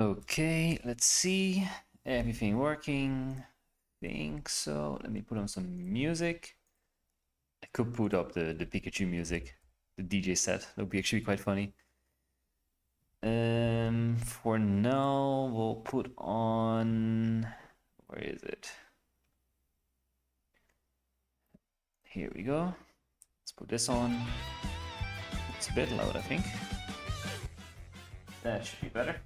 Okay, let's see. Everything working? Think so. Let me put on some music. I could put up the Pikachu music, the DJ set. That would be actually quite funny. For now, we'll put on. Where is it? Here we go. Let's put this on. It's a bit loud, I think. That should be better.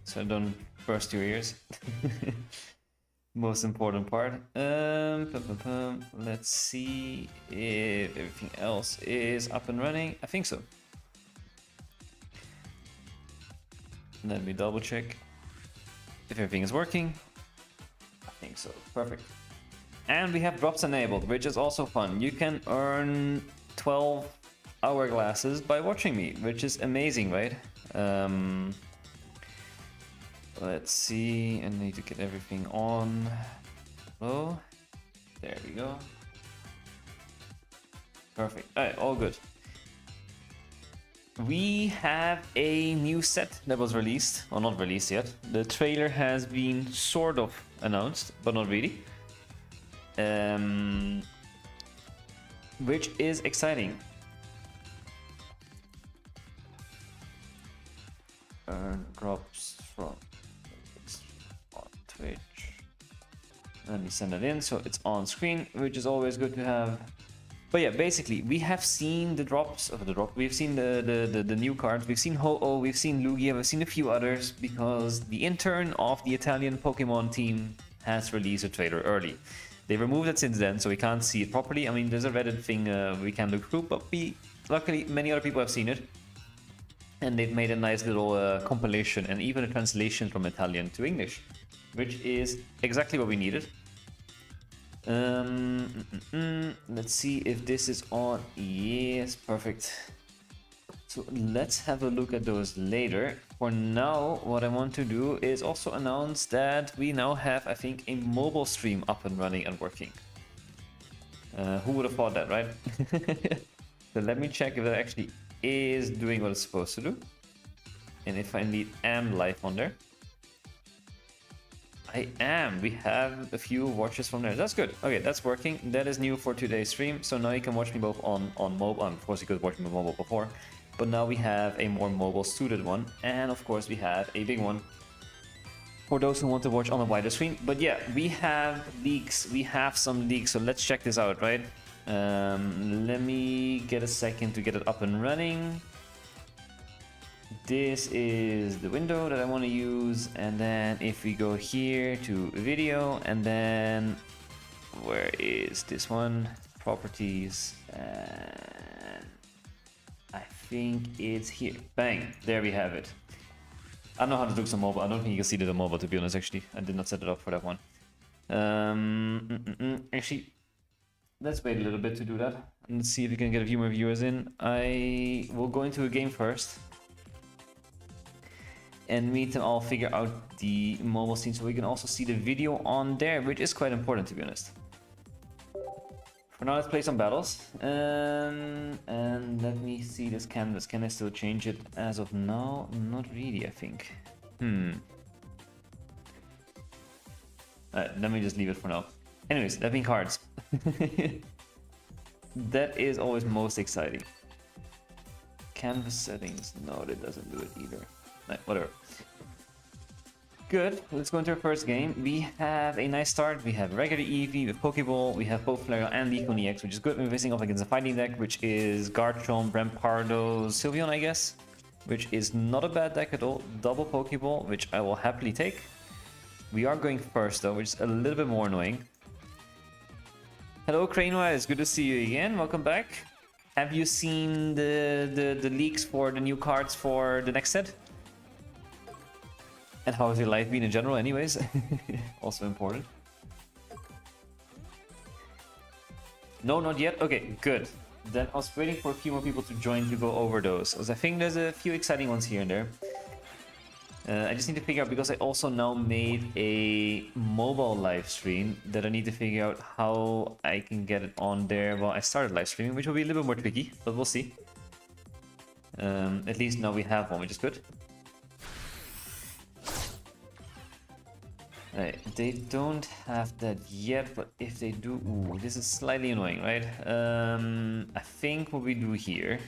So don't burst your ears. Most important part. Let's see if everything else is up and running. I think so. Let me double check if everything is working. I think so. Perfect. And we have drops enabled, which is also fun. You can earn 12 hourglasses by watching me, which is amazing, right? Let's see. I need to get everything on. Oh, there we go. Perfect. All right, all good. We have a new set that was released, or not released yet. The trailer has been sort of announced, but not really. Which is exciting. Earn drops from on Twitch. Let me send it in so it's on screen, which is always good to have. But yeah, basically, we have seen the drops of the drop. We've seen the new cards. We've seen Ho-Oh, we've seen Lugia, we've seen a few others because the intern of the Italian Pokemon team has released a trailer early. They removed it since then, so we can't see it properly. I mean, there's a Reddit thing we can look through, but luckily, many other people have seen it. And they've made a nice little compilation and even a translation from Italian to English, which is exactly what we needed. Let's see if this is on. Yes, perfect. So let's have a look at those later. For now, what I want to do is also announce that we now have, I think, a mobile stream up and running and working. Who would have thought that, right? So let me check if that actually is doing what it's supposed to do. And if I indeed am live on there. I am. We have a few watches from there. That's good. Okay, that's working. That is new for today's stream. So now you can watch me both on mobile. Of course, you could watch me on mobile before. But now we have a more mobile-suited one. And of course, we have a big one for those who want to watch on a wider screen. But yeah, we have leaks. We have some leaks. So let's check this out, right? Let me get a second to get it up and running. This is the window that I want to use, and then if we go here to video, and then where is this one? Properties, and I think it's here. Bang, there we have it. I don't know how to do some mobile. I don't think you can see it on mobile, to be honest. Actually, I did not set it up for that one. Actually, let's wait a little bit to do that and see if we can get a few more viewers in. I will go into a game first and meet them all, figure out the mobile scene so we can also see the video on there, which is quite important, to be honest. For now, let's play some battles. And let me see this canvas. Can I still change it as of now? Not really, I think. Let me just leave it for now. Anyways, that being cards. That is always most exciting. Canvas settings. No, that doesn't do it either. Whatever. Good. Let's go into our first game. We have a nice start. We have regular Eevee with Pokeball. We have both Flareon and Licon EX, which is good. We're facing off against a fighting deck, which is Garchomp, Rampardo, Sylveon, I guess. Which is not a bad deck at all. Double Pokeball, which I will happily take. We are going first, though, which is a little bit more annoying. Hello, Cranewise. Good to see you again. Welcome back. Have you seen the leaks for the new cards for the next set? And how has your life been in general, anyways? Also important. No, not yet? Okay, good. Then I was waiting for a few more people to join to go over those, because I think there's a few exciting ones here and there. I just need to figure out, because I also now made a mobile live stream, that I need to figure out how I can get it on there while I started live streaming, which will be a little bit more tricky, but we'll see. At least now we have one, which is good. Right, they don't have that yet, but if they do, ooh, this is slightly annoying, right? I think what we do here,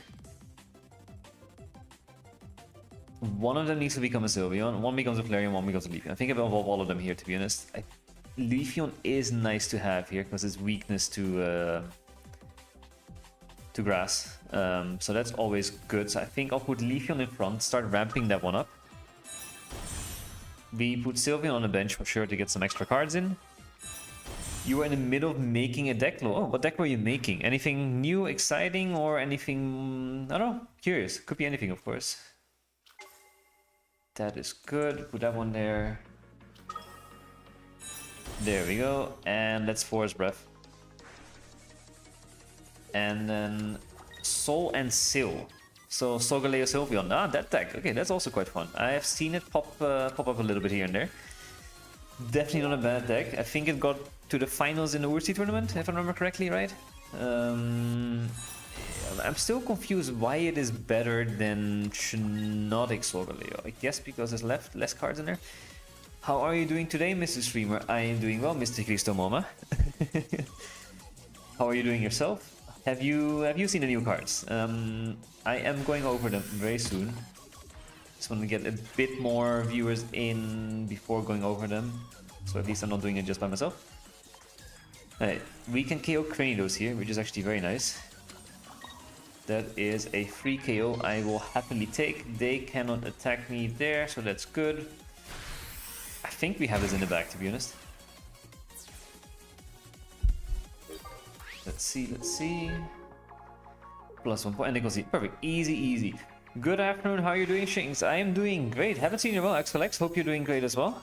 one of them needs to become a Sylveon, one becomes a Flareon, one becomes a Leafeon. I think I'll evolve all of them here, to be honest. Leafeon is nice to have here because its weakness to grass, so that's always good. So I think I'll put Leafeon in front, start ramping that one up. We put Sylveon on the bench for sure to get some extra cards in. You were in the middle of making a deck. Oh, what deck were you making? Anything new, exciting, or anything, I don't know, curious. Could be anything, of course. That is good. Put that one there. There we go. And let's Force Breath. And then Soul and Sil. So Solgaleo Sylveon, that deck. Okay, that's also quite fun. I have seen it pop up a little bit here and there. Definitely not a bad deck. I think it got to the finals in the Ursi tournament, if I remember correctly, right? I'm still confused why it is better than Shinodic Solgaleo. I guess because there's less cards in there. How are you doing today, Mr. Streamer? I am doing well, Mr. Cristo Moma. How are you doing yourself? Have you seen the new cards? I am going over them very soon. Just want to get a bit more viewers in before going over them. So at least I'm not doing it just by myself. Alright, we can KO Cranidos here, which is actually very nice. That is a free KO I will happily take. They cannot attack me there, so that's good. I think we have this in the back, to be honest. Let's see. Plus 1 point, and they can see. Perfect, easy. Good afternoon, how are you doing, Shinx? I am doing great. Haven't seen you well, XLX. Hope you're doing great as well.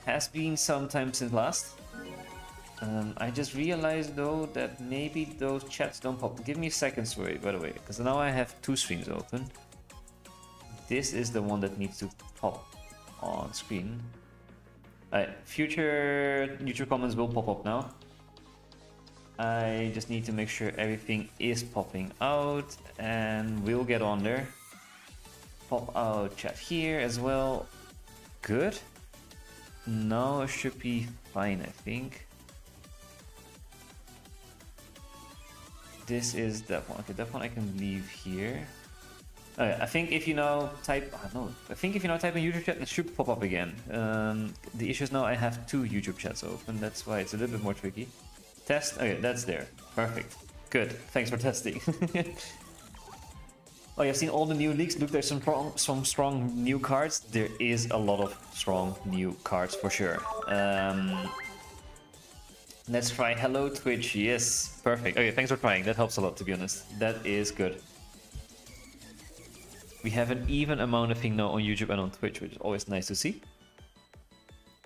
Has been some time since last. I just realized though that maybe those chats don't pop. Give me a second, sorry, by the way, because now I have two streams open. This is the one that needs to pop on screen. Alright, future YouTube comments will pop up now. I just need to make sure everything is popping out, and we'll get on there. Pop out chat here as well. Good. Now it should be fine, I think. This is that one. Okay, that one I can leave here. I think if you now type, I think if you now type in YouTube chat, it should pop up again. The issue is now I have two YouTube chats open. That's why it's a little bit more tricky. Test. Okay, that's there. Perfect. Good. Thanks for testing. Oh, you've seen all the new leaks. Look, there's some strong new cards. There is a lot of strong new cards for sure. Let's try Hello Twitch. Yes, perfect. Okay, thanks for trying. That helps a lot, to be honest. That is good. We have an even amount of thing now on YouTube and on Twitch, which is always nice to see.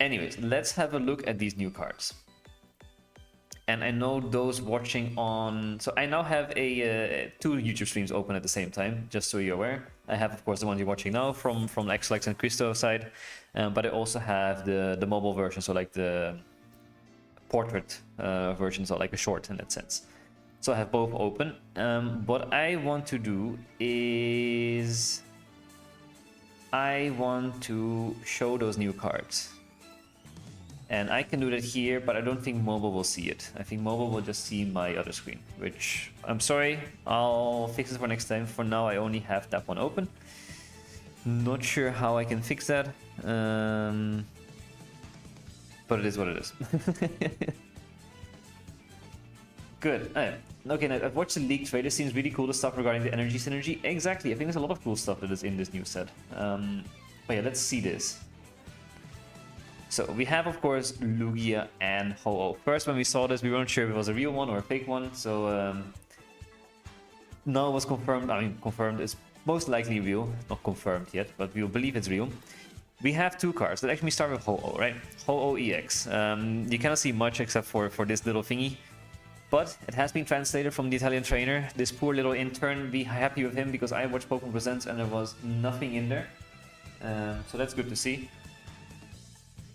Anyways, let's have a look at these new cards. And I know those watching on... So I now have two YouTube streams open at the same time, just so you're aware. I have, of course, the one you're watching now from XLX and Christo side. But I also have the mobile version, so like the portrait version, so like a short in that sense. So I have both open. What I want to do is... I want to show those new cards. And I can do that here, but I don't think mobile will see it. I think mobile will just see my other screen, which I'm sorry, I'll fix it for next time. For now, I only have that one open. Not sure how I can fix that, but it is what it is. Good. Okay, now I've watched the leaked trailer. Seems really cool, the stuff regarding the energy synergy. Exactly, I think there's a lot of cool stuff that is in this new set. But yeah, let's see this. So we have, of course, Lugia and Ho-Oh. First, when we saw this, we weren't sure if it was a real one or a fake one. So now it was confirmed. I mean, confirmed is most likely real. Not confirmed yet, but we'll believe it's real. We have two cards. Let's actually start with Ho-Oh, right? Ho-Oh EX. You cannot see much except for this little thingy. But it has been translated from the Italian trainer. This poor little intern, be happy with him because I watched Pokemon Presents and there was nothing in there. So that's good to see.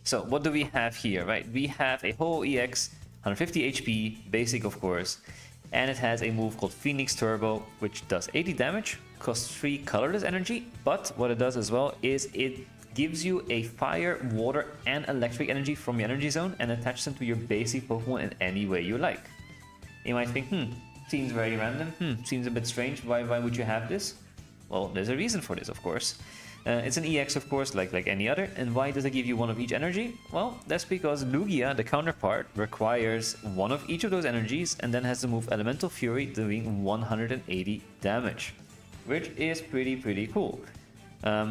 So what do we have here, right? We have a Ho-Oh EX, 150 HP, basic of course, and it has a move called Phoenix Turbo, which does 80 damage, costs 3 colorless energy, but what it does as well is it gives you a fire, water, and electric energy from your energy zone and attach them to your basic Pokemon in any way you like. You might think, seems very random, seems a bit strange, why would you have this? Well, there's a reason for this, of course. It's an EX, of course, like any other. And why does it give you one of each energy? Well, that's because Lugia, the counterpart, requires one of each of those energies and then has to move Elemental Fury, doing 180 damage, which is pretty cool.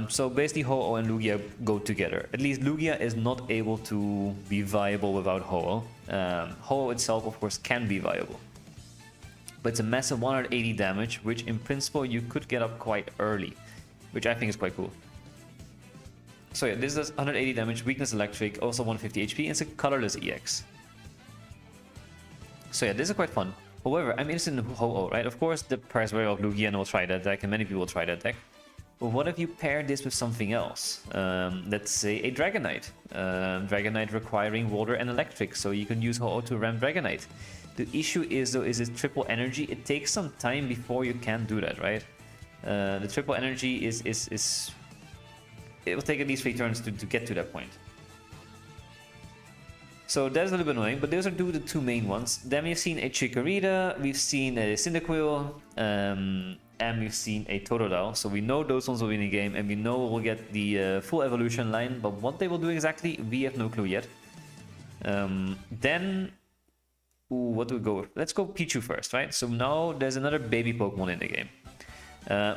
So basically Ho-Oh and Lugia go together. At least Lugia is not able to be viable without Ho-Oh. Ho-Oh itself, of course, can be viable. But it's a massive 180 damage, which in principle you could get up quite early, which I think is quite cool. So yeah, this does 180 damage, weakness electric, also 150 HP, and it's a colorless EX. So yeah, this is quite fun. However, I'm interested in Ho-Oh, right? Of course, the price value of Lugia will try that deck, and many people will try that deck. But what if you pair this with something else? Let's say a Dragonite. Dragonite requiring water and electric, so you can use Ho-Oh to ram Dragonite. The issue is, though, is it triple energy? It takes some time before you can do that, right? The triple energy is it will take at least 3 turns to get to that point. So that's a little bit annoying, but those are the two main ones. Then we've seen a Chikorita, we've seen a Cyndaquil, and we've seen a Totodile. So we know those ones will be in the game, and we know we'll get the full evolution line, but what they will do exactly, we have no clue yet. Then, what do we go with? Let's go Pichu first, right? So now there's another baby Pokemon in the game,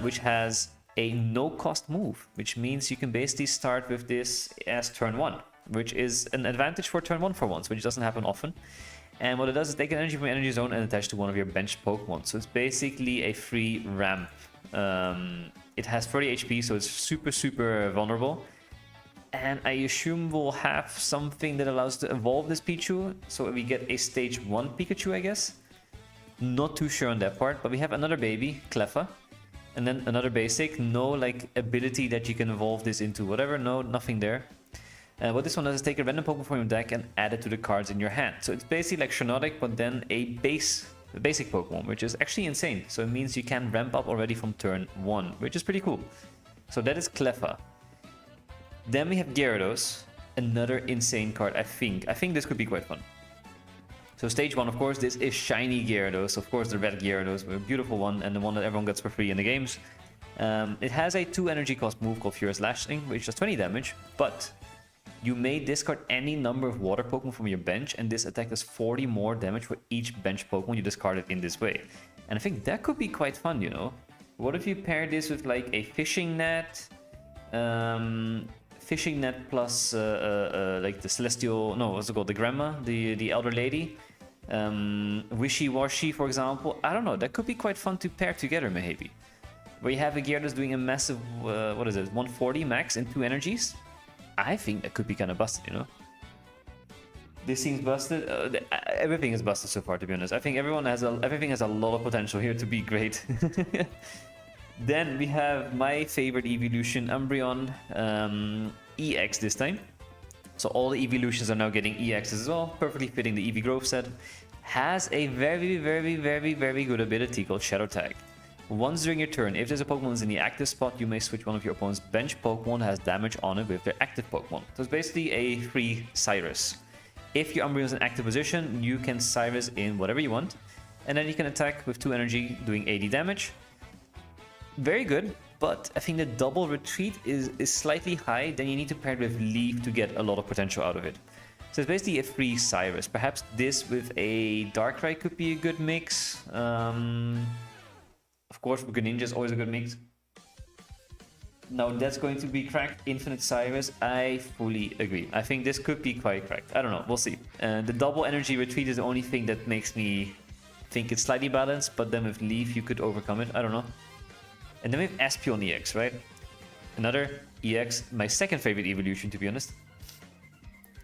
which has a no-cost move, which means you can basically start with this as turn 1, which is an advantage for turn 1 for once, which doesn't happen often. And what it does is take an energy from your energy zone and attach to one of your bench Pokemon. So it's basically a free ramp. It has 30 HP, so it's super vulnerable. And I assume we'll have something that allows to evolve this Pichu, so we get a stage 1 Pikachu, I guess. Not too sure on that part, but we have another baby, Cleffa. And then another basic, no like ability that you can evolve this into whatever, no, nothing there. What this one does is take a random Pokemon from your deck and add it to the cards in your hand. So it's basically like Shiinotic, but then a basic Pokemon, which is actually insane. So it means you can ramp up already from turn 1, which is pretty cool. So that is Cleffa. Then we have Gyarados, another insane card, I think. I think this could be quite fun. So stage 1, of course, this is shiny Gyarados, of course the red Gyarados, a beautiful one, and the one that everyone gets for free in the games. It has a 2 energy cost move called Furious Lashing, which does 20 damage, but you may discard any number of water Pokemon from your bench, and this attack does 40 more damage for each bench Pokemon you discarded in this way. And I think that could be quite fun, you know? What if you pair this with like a fishing net? Fishing net plus like the celestial, no, what's it called, the grandma, the elder lady, Wishy-Washy, for example. I don't know, that could be quite fun to pair together, maybe. Where you have a Gyarados doing a massive, what is it, 140 max in 2 energies. I think that could be kind of busted, you know. This seems busted. Everything is busted so far, to be honest. I think everything has a lot of potential here to be great. Then we have my favorite evolution, Umbreon, EX this time. So all the evolutions are now getting EXs as well, perfectly fitting the EV Growth set. Has a very good ability called Shadow Tag. Once during your turn, if there's a Pokemon that's in the active spot, you may switch one of your opponent's bench Pokemon that has damage on it with their active Pokemon. So it's basically a free Cyrus. If your Umbreon is in active position, you can Cyrus in whatever you want, and then you can attack with 2 energy, doing 80 damage. Very good, but I think the double retreat is slightly high. Then you need to pair it with Leaf to get a lot of potential out of it. So it's basically a free Cyrus. Perhaps this with a Darkrai could be a good mix. Of course, Greninja is always a good mix. Now that's going to be cracked. Infinite Cyrus, I fully agree. I think this could be quite cracked. I don't know, we'll see. The double energy retreat is the only thing that makes me think it's slightly balanced, but then with Leaf you could overcome it. I don't know. And then we have Espeon EX, right? Another EX, my second favorite evolution, to be honest.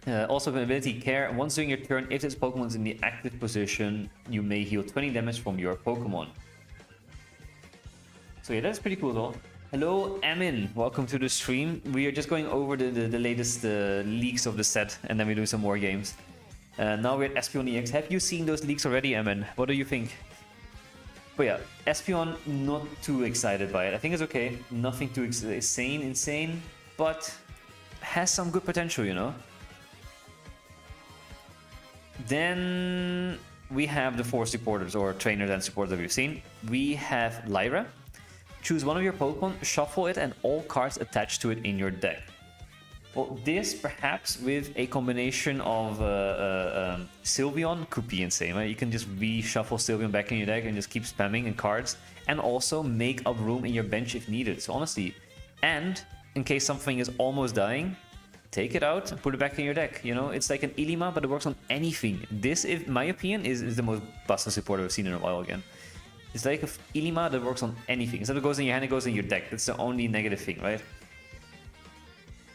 Also with ability Care, once during your turn, if this Pokemon is in the active position, you may heal 20 damage from your Pokemon. So yeah, that's pretty cool though. Hello Amin, welcome to the stream. We are just going over the latest leaks of the set, and then we do some more games. Now we're at Espeon EX. Have you seen those leaks already, Amin? What do you think? But yeah, Espeon, not too excited by it. I think it's okay. Nothing too insane, but has some good potential, you know. Then we have the 4 supporters, or trainers and supporters that we've seen. We have Lyra. Choose one of your Pokemon, shuffle it, and all cards attached to it in your deck. Well, this perhaps with a combination of Sylveon could be insane, right? You can just reshuffle Sylveon back in your deck and just keep spamming in cards, and also make up room in your bench if needed. So honestly, and in case something is almost dying, take it out and put it back in your deck. You know, it's like an Ilima, but it works on anything. This, in my opinion, is the most busted support I've seen in a while again. It's like an Ilima that works on anything. Instead of it goes in your hand, it goes in your deck. That's the only negative thing, right?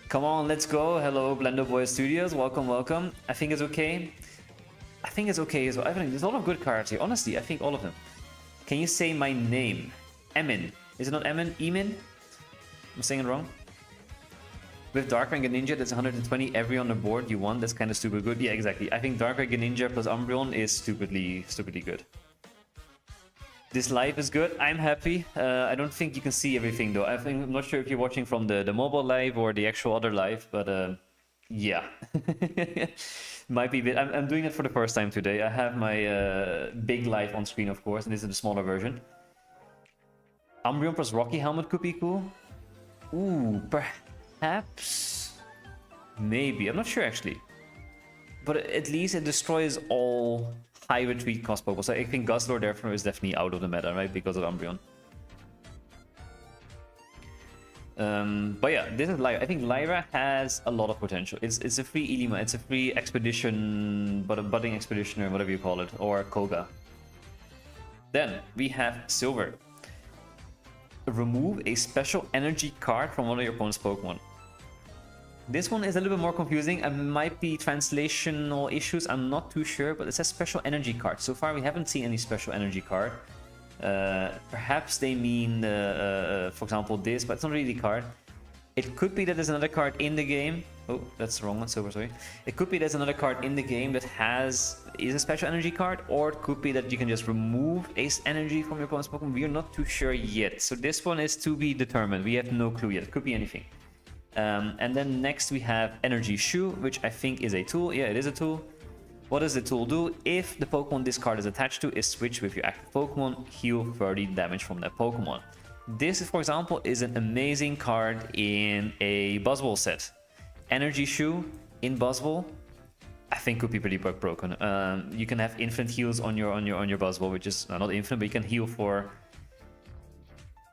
Come on, let's go. Hello, Blender Boy Studios. Welcome, welcome. I think it's okay. I think it's okay as well. I think there's a lot of good cards here. Honestly, I think all of them. Can you say my name? Emin. Is it not Emin? Emin? I'm saying it wrong. With Dark Rank Ninja, that's 120 every on the board you won. That's kind of stupid good. Yeah, exactly. I think Dark Rank Ninja plus Umbreon is stupidly good. This live is good. I'm happy. I don't think you can see everything though. I'm not sure if you're watching from the mobile live or the actual other live, but yeah. Might be a bit. I'm doing it for the first time today. I have my big live on screen, of course, and this is the smaller version. Umbreon plus Rocky Helmet could be cool. Ooh, perhaps. Maybe. I'm not sure actually. But at least it destroys all high retreat cost Pokemon. So I think Guzzlord therefore is definitely out of the meta, right? Because of Umbreon. But yeah, this is Lyra. I think Lyra has a lot of potential. It's a free Ilima, it's a free expedition, but a budding expeditioner, whatever you call it, or Koga. Then we have Silver. Remove a special energy card from one of your opponent's Pokemon. This one is a little bit more confusing. It might be translational issues, I'm not too sure, but it says special energy card. So far we haven't seen any special energy card. Perhaps they mean, for example, this, but it's not really a card. It could be that there's another card in the game. Oh, that's the wrong one, Silver, sorry. It could be there's another card in the game that is a special energy card, or it could be that you can just remove Ace Energy from your opponent's Pokemon. We are not too sure yet. So this one is to be determined. We have no clue yet. It could be anything. And then next we have Energy Shoe, which I think is a tool. Yeah, it is a tool. What does the tool do? If the Pokemon this card is attached to is switched with your active Pokemon, heal 30 damage from that Pokemon. This, for example, is an amazing card in a Buzzwole set. Energy Shoe in Buzzwole, I think could be pretty broken. You can have infinite heals on your Buzzwole, which is not infinite, but you can heal for.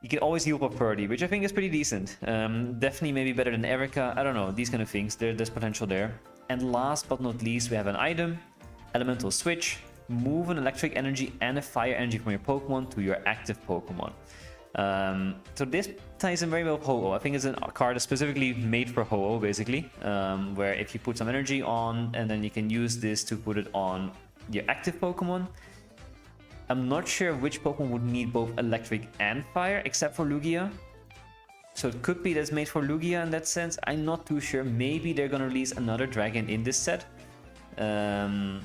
You can always heal for 30, which I think is pretty decent. Definitely maybe better than Erica. I don't know, these kind of things. There's potential there. And last but not least, we have an item. Elemental Switch. Move an electric energy and a fire energy from your Pokemon to your active Pokemon. So this ties in very well with Ho-Oh. I think it's a card specifically made for Ho-Oh, basically. Where if you put some energy on, and then you can use this to put it on your active Pokemon. I'm not sure which Pokemon would need both electric and fire, except for Lugia. So it could be that it's made for Lugia in that sense. I'm not too sure. Maybe they're gonna release another dragon in this set. That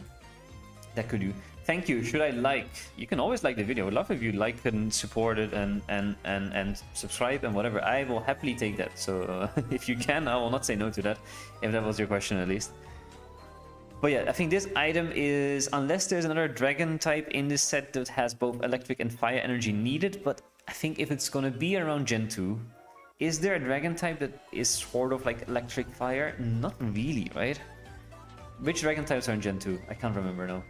could do. Thank you. Should I like? You can always like the video. I would love if you like and support it and subscribe and whatever. I will happily take that. So if you can, I will not say no to that. If that was your question at least. But yeah, I think this item is, unless there's another dragon type in this set that has both electric and fire energy needed, but I think if it's gonna be around Gen 2, is there a dragon type that is sort of like electric fire? Not really, right? Which dragon types are in Gen 2? I can't remember now.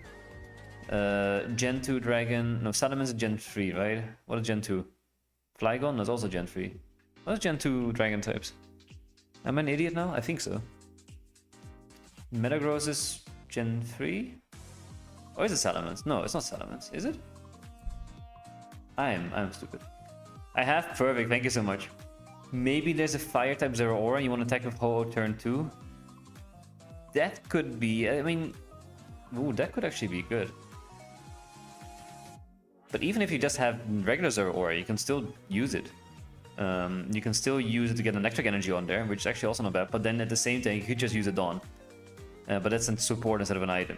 Gen 2 dragon, no, Salaman's Gen 3, right? What is Gen 2? Flygon? That's also Gen 3. What is Gen 2 dragon types? Am I an idiot now? I think so. Metagross is Gen 3? Or is it Salamence? No, it's not Salamence, is it? I'm stupid. I have perfect, thank you so much. Maybe there's a fire type Zero Aura, you want to attack with Ho-Oh turn 2? That could be, I mean, ooh, that could actually be good. But even if you just have regular Zero Aura, you can still use it. You can still use it to get electric energy on there, which is actually also not bad. But then at the same time, you could just use a Dawn. But that's a support instead of an item.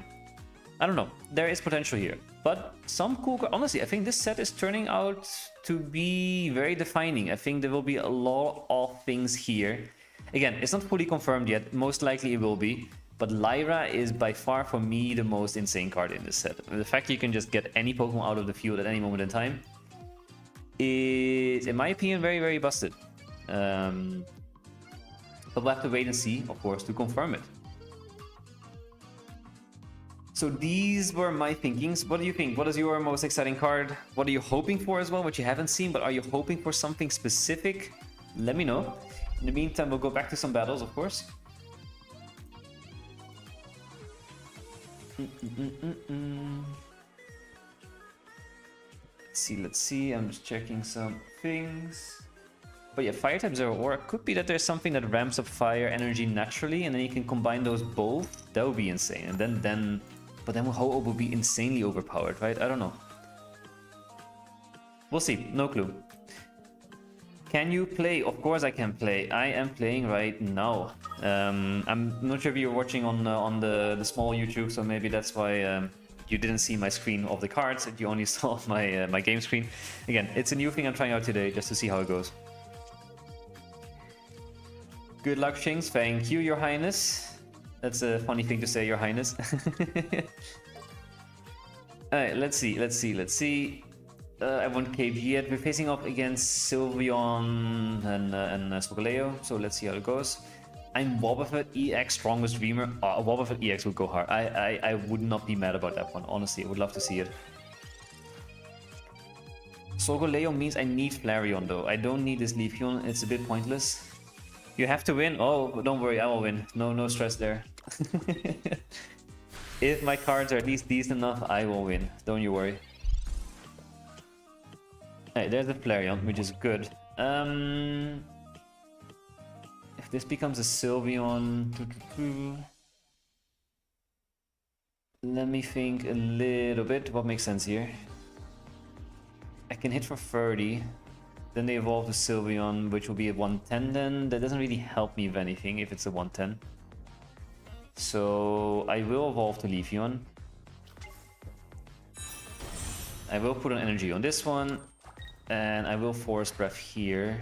I don't know. There is potential here. But some cool... Honestly, I think this set is turning out to be very defining. I think there will be a lot of things here. Again, it's not fully confirmed yet. Most likely it will be. But Lyra is by far, for me, the most insane card in this set. The fact you can just get any Pokemon out of the field at any moment in time is, in my opinion, very, very busted. But we'll have to wait and see, of course, to confirm it. So these were my thinkings. What do you think? What is your most exciting card? What are you hoping for as well, what you haven't seen, but are you hoping for something specific? Let me know. In the meantime, we'll go back to some battles, of course. Let's see. I'm just checking some things. But yeah, fire type Zero Aura. Could be that there's something that ramps up fire energy naturally, and then you can combine those both. That would be insane. And then but then Ho-Oh will be insanely overpowered, right? I don't know. We'll see. No clue. Can you play? Of course I can play. I am playing right now. I'm not sure if you're watching on the small YouTube, so maybe that's why you didn't see my screen of the cards. You only saw my my game screen. Again, it's a new thing I'm trying out today, just to see how it goes. Good luck, Shinx. Thank you, Your Highness. That's a funny thing to say, Your Highness. Alright, let's see. I won't KG yet. We're facing off against Sylveon and Solgaleo, so let's see how it goes. I'm Wobbuffet EX strongest dreamer. Wobbuffet EX would go hard. I would not be mad about that one, honestly. I would love to see it. Solgaleo means I need Flareon though. I don't need this Leafeon. It's a bit pointless. You have to win? Oh, don't worry, I will win. No stress there. If my cards are at least decent enough, I will win. Don't you worry. Alright, there's the Flareon, which is good. If this becomes a Sylveon... Let me think a little bit. What makes sense here? I can hit for 30. Then they evolve the Sylveon, which will be a 110 then. That doesn't really help me with anything if it's a 110. So I will evolve to Leafeon. I will put an energy on this one. And I will Force Breath here.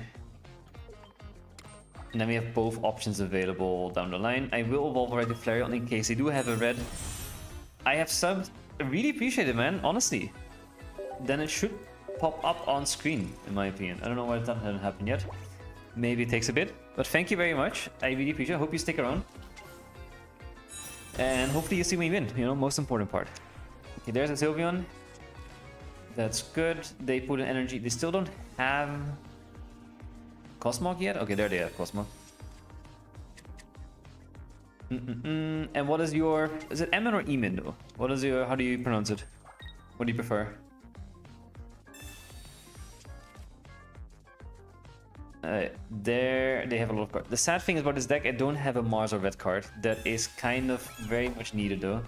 And then we have both options available down the line. I will evolve already Flareon in case they do have a red. I have subbed. I really appreciate it, man. Honestly. Then it should pop up on screen, in my opinion. I don't know why that hasn't happened yet. Maybe it takes a bit. But thank you very much. I really appreciate it. I hope you stick around. And hopefully you see me win. You know, most important part. Okay, there's a Sylveon. That's good. They put an energy. They still don't have Cosmog yet? Okay, there they have Cosmog. And what is your... Is it Emin or Emin though? What is your... How do you pronounce it? What do you prefer? There they have a lot of cards. The sad thing about this deck, I don't have a Mars or Red card. That is kind of very much needed though.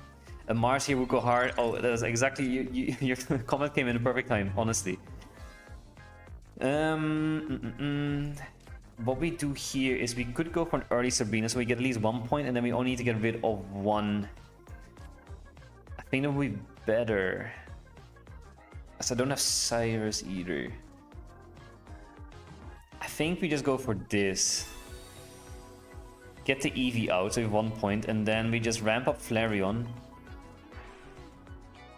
A Mars here would go hard. Oh, that is exactly... your comment came in the perfect time, honestly. What we do here is we could go for an early Sabrina, so we get at least 1 point, and then we only need to get rid of one. I think that would be better. So I don't have Cyrus either. I think we just go for this. Get the Eevee out, so we have 1 point, and then we just ramp up Flareon.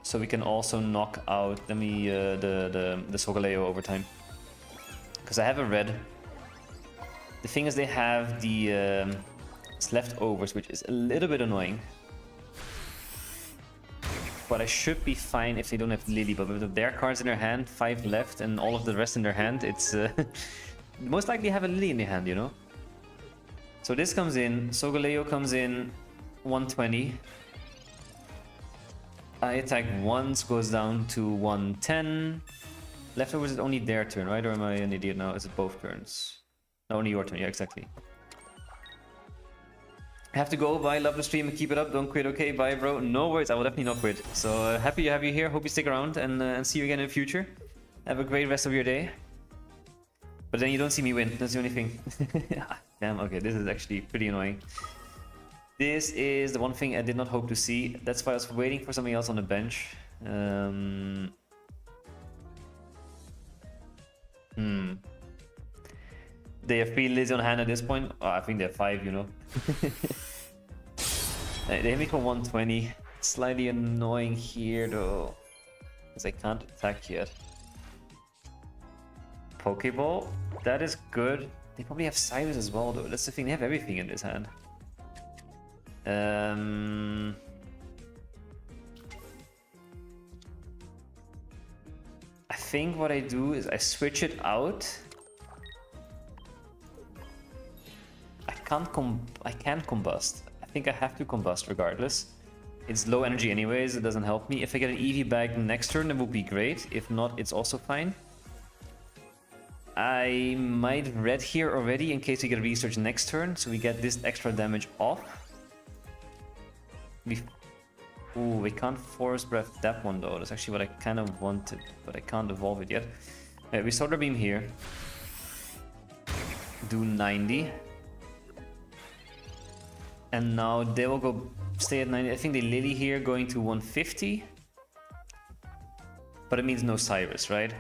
So we can also knock out the Solgaleo over time. Because I have a red. The thing is they have the leftovers, which is a little bit annoying. But I should be fine if they don't have Lily. But with their cards in their hand, 5 left, and all of the rest in their hand, it's most likely have a Lily in their hand, you know. So this comes in, Solgaleo comes in, 120. I attack once, goes down to 110. Leftovers is only their turn, right? Or am I an idiot now? Is it both turns? No, only your turn. Yeah, exactly. I have to go. Bye. Love the stream. Keep it up. Don't quit. Okay. Bye, bro. No worries. I will definitely not quit. So happy to have you here. Hope you stick around and see you again in the future. Have a great rest of your day. But then you don't see me win. That's the only thing. Damn. Okay. This is actually pretty annoying. This is the one thing I did not hope to see. That's why I was waiting for something else on the bench. They have 3 Lizzie on hand at this point. Oh, I think they have 5, you know. They hit me for 120. Slightly annoying here though, because I can't attack yet. Pokeball, that is good. They probably have Cyrus as well though. That's the thing, they have everything in this hand. I think what I do is I switch it out. I can't combust. I think I have to combust regardless. It's low energy anyways, it doesn't help me. If I get an EV bag next turn, that would be great. If not, it's also fine. I might red here already in case we get a research next turn, so we get this extra damage off. Ooh, we can't force breath that one though. That's actually what I kind of wanted, but I can't evolve it yet. Yeah, we Solar Beam here. Do 90. And now they will go stay at 90. I think they Lily here going to 150. But it means no Cyrus, right?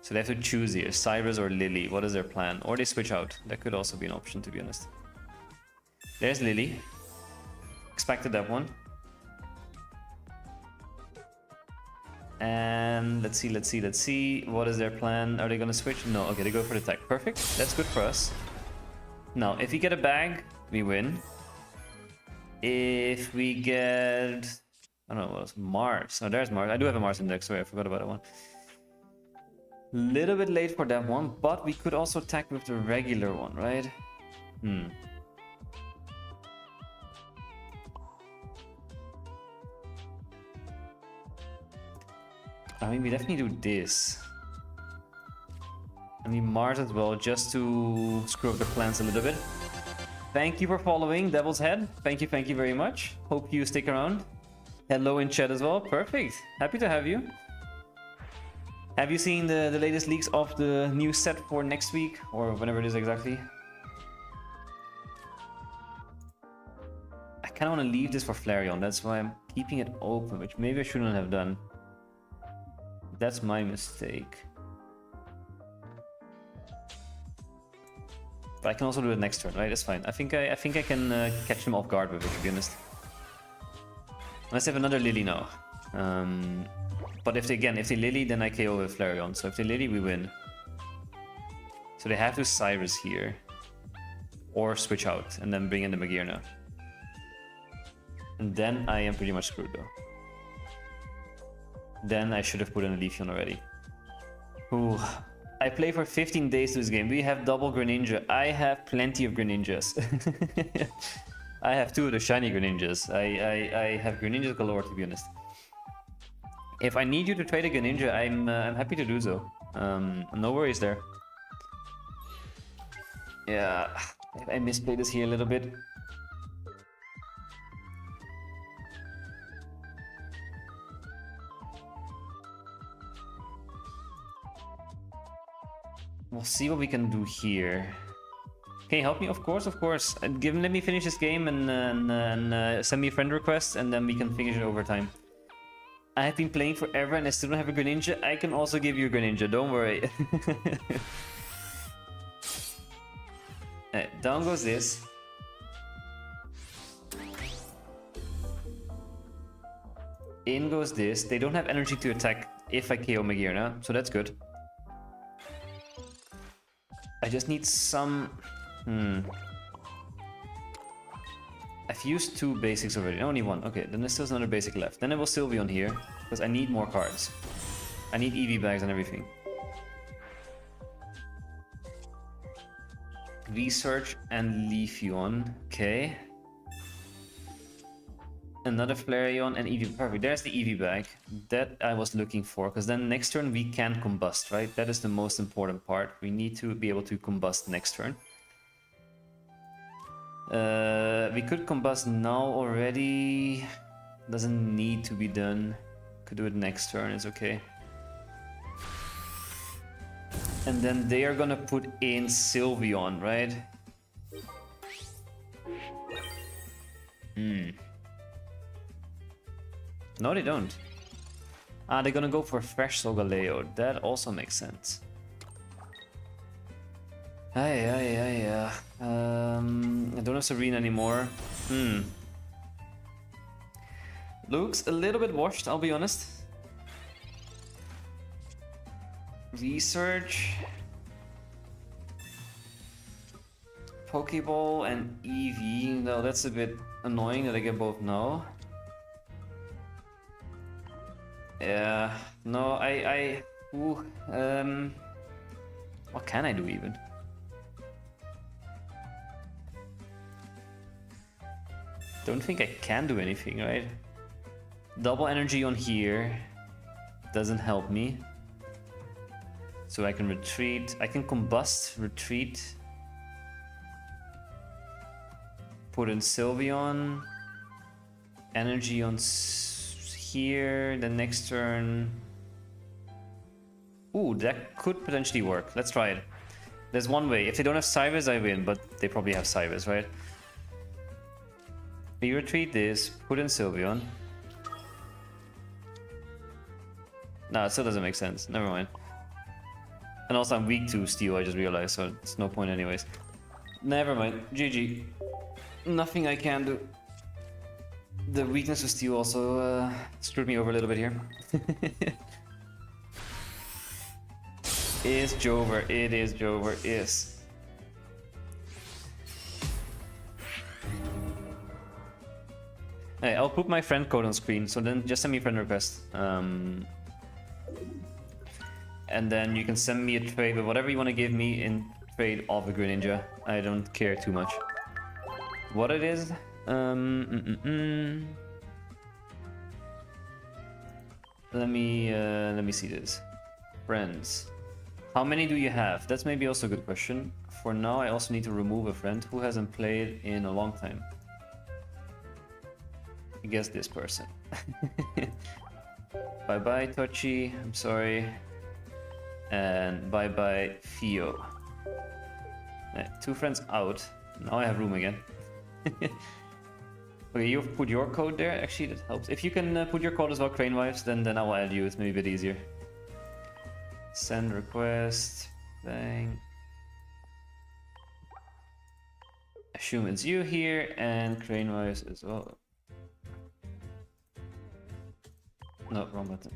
So they have to choose here, Cyrus or Lily. What is their plan? Or they switch out. That could also be an option, to be honest. There's Lily. Expected that one. And let's see. What is their plan? Are they gonna switch? No, okay, they go for the attack. Perfect. That's good for us. Now, if we get a bag, we win. If we get... I don't know, what was Mars? Oh, there's Mars. I do have a Mars index, sorry, I forgot about that one. Little bit late for that one, but we could also attack with the regular one, right? I mean, we definitely do this. I mean, Mars as well, just to screw up the plans a little bit. Thank you for following, Devil's Head. Thank you very much. Hope you stick around. Hello in chat as well. Perfect. Happy to have you. Have you seen the latest leaks of the new set for next week? Or whenever it is exactly? I kind of want to leave this for Flareon. That's why I'm keeping it open, which maybe I shouldn't have done. That's my mistake. But I can also do it next turn, right? That's fine. I think I can catch him off guard with it, to be honest. Unless I have another Lily now. But if they Lily, then I KO with Flareon. So if they Lily, we win. So they have to Cyrus here. Or switch out and then bring in the Magearna. And then I am pretty much screwed though. Then I should have put in a Leafeon already. Ooh. I play for 15 days to this game. We have double Greninja. I have plenty of Greninjas. I have 2 of the shiny Greninjas. I have Greninjas galore, to be honest. If I need you to trade a Greninja, I'm happy to do so. No worries there. Yeah, I misplayed this here a little bit. We'll see what we can do here. Can you help me? Of course, of course. Let me finish this game and send me a friend request, and then we can finish it over time. I have been playing forever and I still don't have a Greninja. I can also give you a Greninja, don't worry. Down goes this. In goes this. They don't have energy to attack if I KO Magearna, so that's good. I just need some... I've used 2 basics already, only 1. Okay, then there's still another basic left. Then I will Sylveon here, because I need more cards. I need EV bags and everything. Research and Leafeon, okay. Another Flareon and EV, perfect. There's the EV bag that I was looking for, because then next turn we can combust, right? That is the most important part. We need to be able to combust next turn. We could combust now already. Doesn't need to be done. Could do it next turn, it's okay. And then they are gonna put in Sylveon, right? No, they don't. Ah, they're gonna go for fresh Solgaleo. That also makes sense. I don't have Serena anymore. Looks a little bit washed, I'll be honest. Research. Pokeball and Eevee. No, that's a bit annoying that I get both now. Yeah, no, what can I do even? Don't think I can do anything, right? Double energy on here doesn't help me. So I can retreat. I can combust, retreat. Put in Sylveon. Energy on here. The next turn. Ooh, that could potentially work. Let's try it. There's one way. If they don't have Cybers, I win, but they probably have Cybers, right? We retreat this, put in Sylveon. No, it still doesn't make sense. Never mind. And also I'm weak to Steel, I just realized, so it's no point anyways. Never mind. GG. Nothing I can do. The weakness of Steel also screwed me over a little bit here. Is Jover. It is Jover. Is. Hey, I'll put my friend code on screen, so then just send me a friend request. And then you can send me a trade with whatever you want to give me in trade of a Greninja. I don't care too much. What it is? Let me see this. Friends. How many do you have? That's maybe also a good question. For now, I also need to remove a friend who hasn't played in a long time. I guess this person. Bye bye Tochi, I'm sorry. And bye bye Theo. Two friends out. Now I have room again. Okay, you've put your code there. Actually, that helps. If you can put your code as well, Crane Wives, then I will add you. It's maybe a bit easier. Send request. Bang. Assume it's you here and Crane Wives as well. No, wrong button.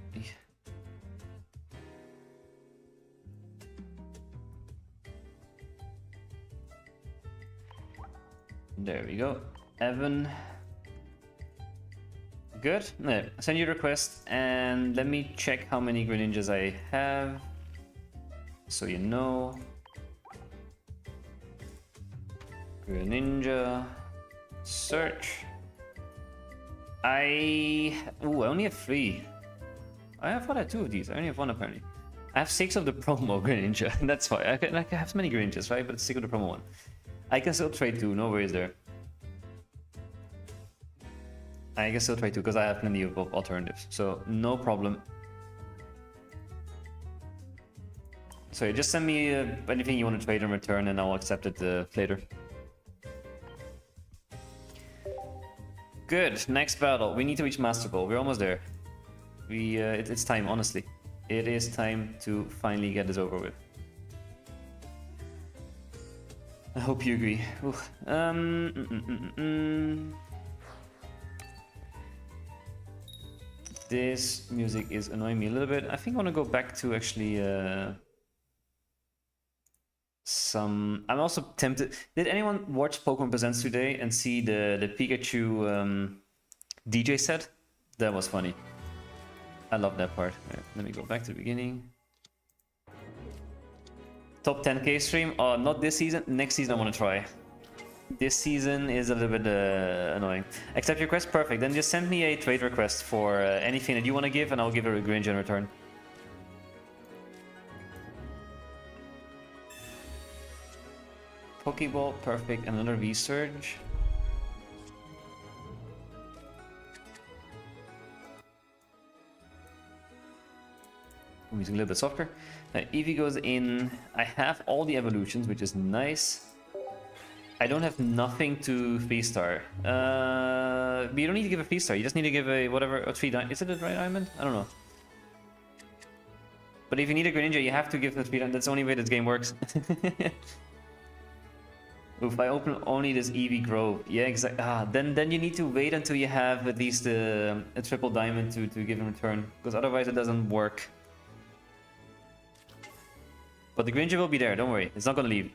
There we go. Evan. Good. No, send your request and let me check how many Greninjas I have. So you know. Greninja. Search. I only have 3. I thought I had 2 of these. I only have 1 apparently. I have 6 of the promo Greninja. That's why I have so many Greninjas, right? But 6 of the promo one. I can still trade 2. No worries there. I can still trade 2 because I have plenty of alternatives. So no problem. So just send me anything you want to trade in return, and I'll accept it later. Good. Next battle. We need to reach Master Ball. We're almost there. It's time, honestly. It is time to finally get this over with. I hope you agree. This music is annoying me a little bit. I think I want to go back to actually I'm also tempted. Did anyone watch Pokemon Presents today and see the Pikachu DJ set? That was funny. I love that part. Right, let me go back to the beginning. Top 10k stream? Oh, not this season. Next season I want to try. This season is a little bit annoying. Accept your request? Perfect. Then just send me a trade request for anything that you want to give, and I'll give a Greninja in return. Pokeball, perfect. Another V-Surge. I'm using a little bit softer. Eevee goes in. I have all the evolutions, which is nice. I don't have nothing to 3-star. But you don't need to give a 3-star. You just need to give a whatever, a 3 diamond. Is it a right diamond? I don't know. But if you need a Greninja, you have to give the 3 diamond. That's the only way this game works. If I open only this Eevee Grove, yeah, exactly. Then you need to wait until you have at least a triple diamond to give him return, because otherwise it doesn't work. But the Gringer will be there, don't worry, it's not gonna leave.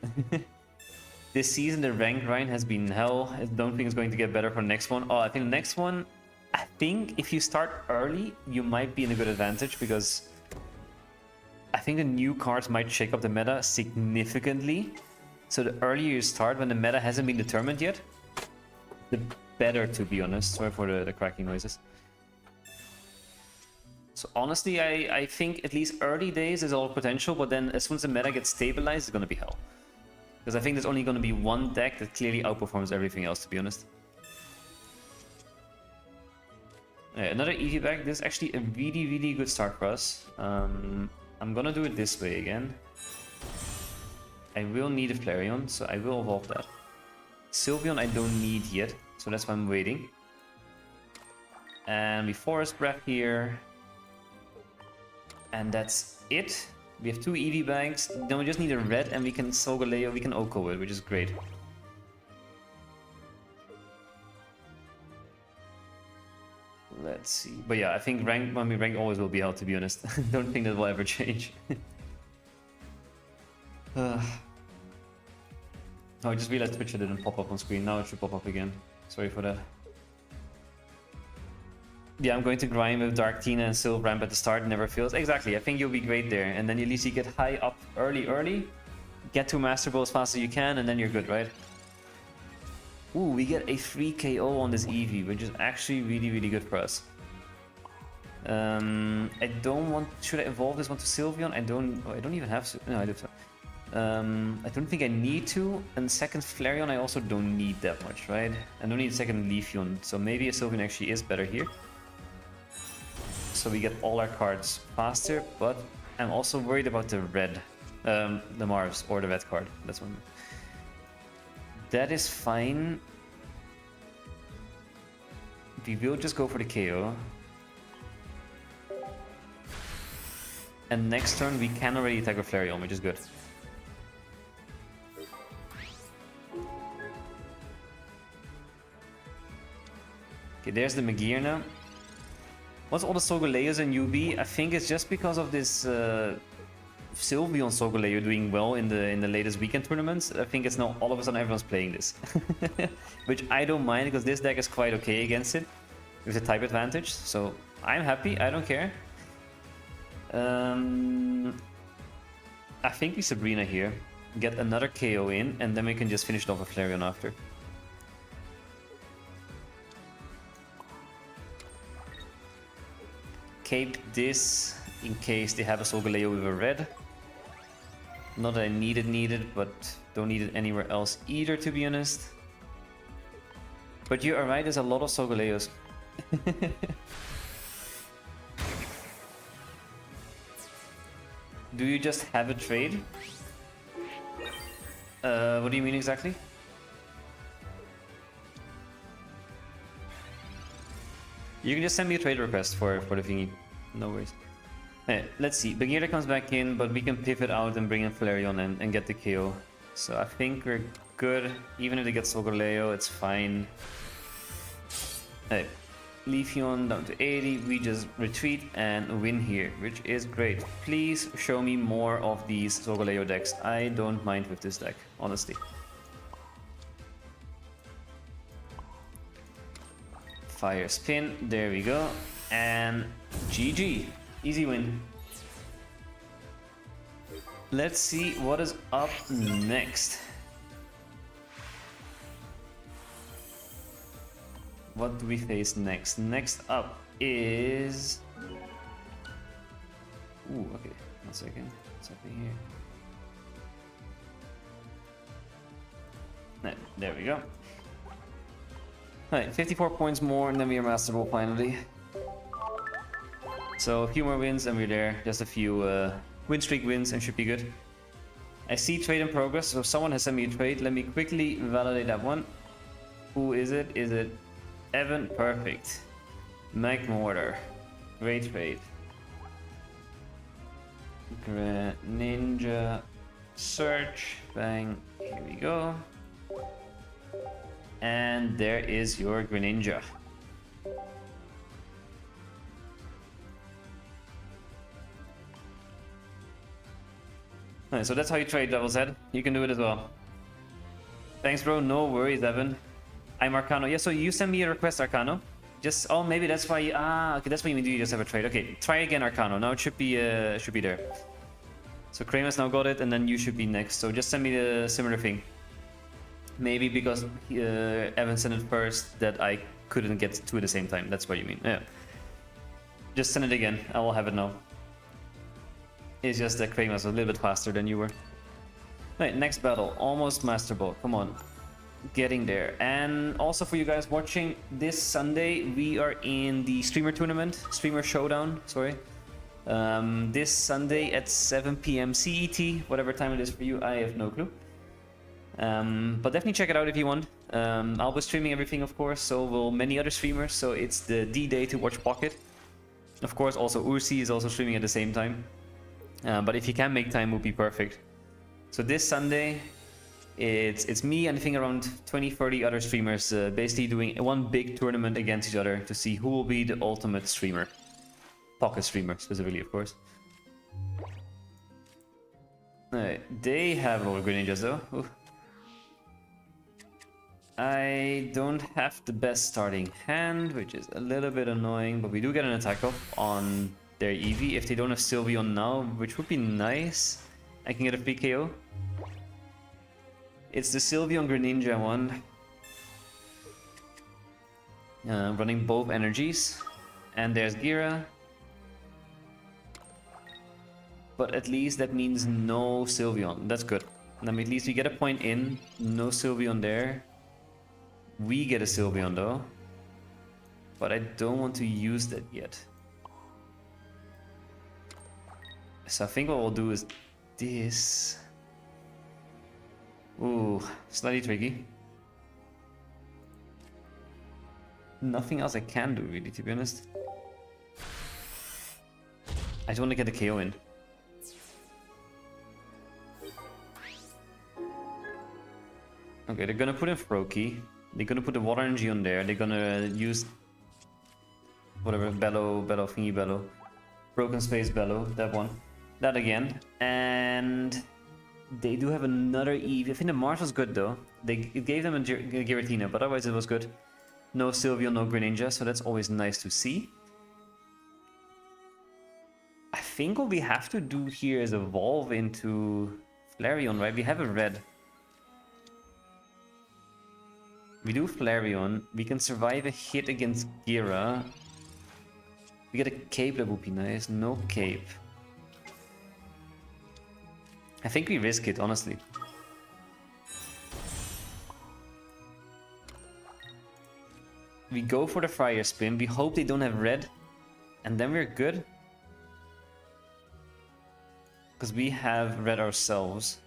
This season the rank grind has been hell. I don't think it's going to get better for the next one. Oh, I think the next one, I think if you start early, you might be in a good advantage, because I think the new cards might shake up the meta significantly. So the earlier you start, when the meta hasn't been determined yet, the better, to be honest. Sorry for the cracking noises. So honestly, I think at least early days is all potential, but then as soon as the meta gets stabilized, it's going to be hell. Because I think there's only going to be one deck that clearly outperforms everything else, to be honest. Yeah, another Eevee bag. This is actually a really, really good start for us. I'm going to do it this way again. I will need a Flareon, so I will evolve that. Sylveon I don't need yet, so that's why I'm waiting. And we Forest Breath here. And that's it. We have 2 Eevee bags. Then we just need a red and we can Solgaleo, we can Oko it, which is great. Let's see. But yeah, I think rank, when we rank always will be hell, to be honest. Don't think that will ever change. Oh, I just realized Twitch didn't pop up on screen. Now it should pop up again. Sorry for that. Yeah, I'm going to grind with Dark Tina and Silver Ramp at the start. Never fails. Exactly. I think you'll be great there. And then at least you get high up early. Get to Master Ball as fast as you can, and then you're good, right? Ooh, we get a free KO on this Eevee, which is actually really, really good for us. I don't want... Should I evolve this one to Sylveon? I don't even have... No, I do. I don't think I need to, and second Flareon I also don't need that much, right? I don't need a second Leafeon, so maybe a Sylveon actually is better here. So we get all our cards faster, but I'm also worried about the red, the Mars, or the red card, that's one. That is fine. We will just go for the KO. And next turn we can already attack with Flareon, which is good. Okay, there's the Magearna. What's all the Solgaleos in UB? I think it's just because of this Sylveon Solgaleo doing well in the latest weekend tournaments. I think it's now all of a sudden everyone's playing this. Which I don't mind, because this deck is quite okay against it. With a type advantage, so I'm happy, I don't care. I think we Sabrina here. Get another KO in, and then we can just finish it off with Flareon after. Cape this in case they have a Solgaleo with a red. Not that I need it, but don't need it anywhere else either, to be honest. But you are right, there's a lot of Solgaleos. Do you just have a trade? What do you mean exactly? You can just send me a trade request for the thingy. No worries. Hey, let's see. Bagheera comes back in, but we can pivot out and bring in Flareon and get the KO. So I think we're good. Even if they get Solgaleo, it's fine. Hey, Leafeon down to 80. We just retreat and win here, which is great. Please show me more of these Solgaleo decks. I don't mind with this deck, honestly. Fire spin, there we go, and GG, easy win. Let's see what is up next. What do we face next? Next up is... Ooh, okay, 1 second, what's happening here? There we go. Alright, 54 points more and then we are Master Ball finally. So a few more wins and we're there. Just a few win streak wins and should be good. I see trade in progress, so someone has sent me a trade. Let me quickly validate that one. Who is it? Is it Evan? Perfect. Mike Mortar. Great trade. Ninja. Search. Bang. Here we go. And there is your Greninja. Alright, so that's how you trade Devil's Head. You can do it as well. Thanks, bro. No worries, Evan. I'm Arcano. Yeah, so you send me a request, Arcano. Just, oh, maybe that's why you, okay, that's what you mean. You just have a trade. Okay, try again, Arcano. Now it should be there. So Kramer's now got it, and then you should be next. So just send me the similar thing. Maybe because Evan sent it first that I couldn't get two at the same time. That's what you mean. Yeah. Just send it again. I will have it now. It's just that Kramer's a little bit faster than you were. Right, next battle. Almost Master Ball. Come on. Getting there. And also for you guys watching, this Sunday we are in the streamer tournament. Streamer showdown, sorry. This Sunday at 7 PM CET. Whatever time it is for you, I have no clue. But definitely check it out if you want. I'll be streaming everything, of course. So will many other streamers. So it's the D-Day to watch Pocket. Of course, also Ursi is also streaming at the same time. But if you can make time, would be perfect. So this Sunday, it's me and I think around 20-30 other streamers basically doing one big tournament against each other to see who will be the ultimate streamer. Pocket streamer, specifically, of course. They have a lot of Greninjas though. Ooh. I don't have the best starting hand, which is a little bit annoying, but we do get an attack off on their Eevee. If they don't have Sylveon now, which would be nice, I can get a free KO. It's the Sylveon Greninja one. Running both energies. And there's Gira. But at least that means no Sylveon. That's good. At least we get a point in. No Sylveon there. We get a Sylveon though. But I don't want to use that yet. So I think what we'll do is this. Ooh, slightly tricky. Nothing else I can do really, to be honest. I just want to get the KO in. Okay, they're gonna put in Froakie. They're gonna put the water energy on there. They're gonna use whatever, bellow, thingy bellow. Broken space bellow, that one. That again. And they do have another Eevee. I think the Mars was good though. It gave them a Giratina, but otherwise it was good. No Sylveon, no Greninja, so that's always nice to see. I think what we have to do here is evolve into Flareon, right? We have a red. We do Flareon. We can survive a hit against Gira. We get a cape, that would be nice. No cape. I think we risk it, honestly. We go for the Fire Spin. We hope they don't have red. And then we're good. Because we have red ourselves.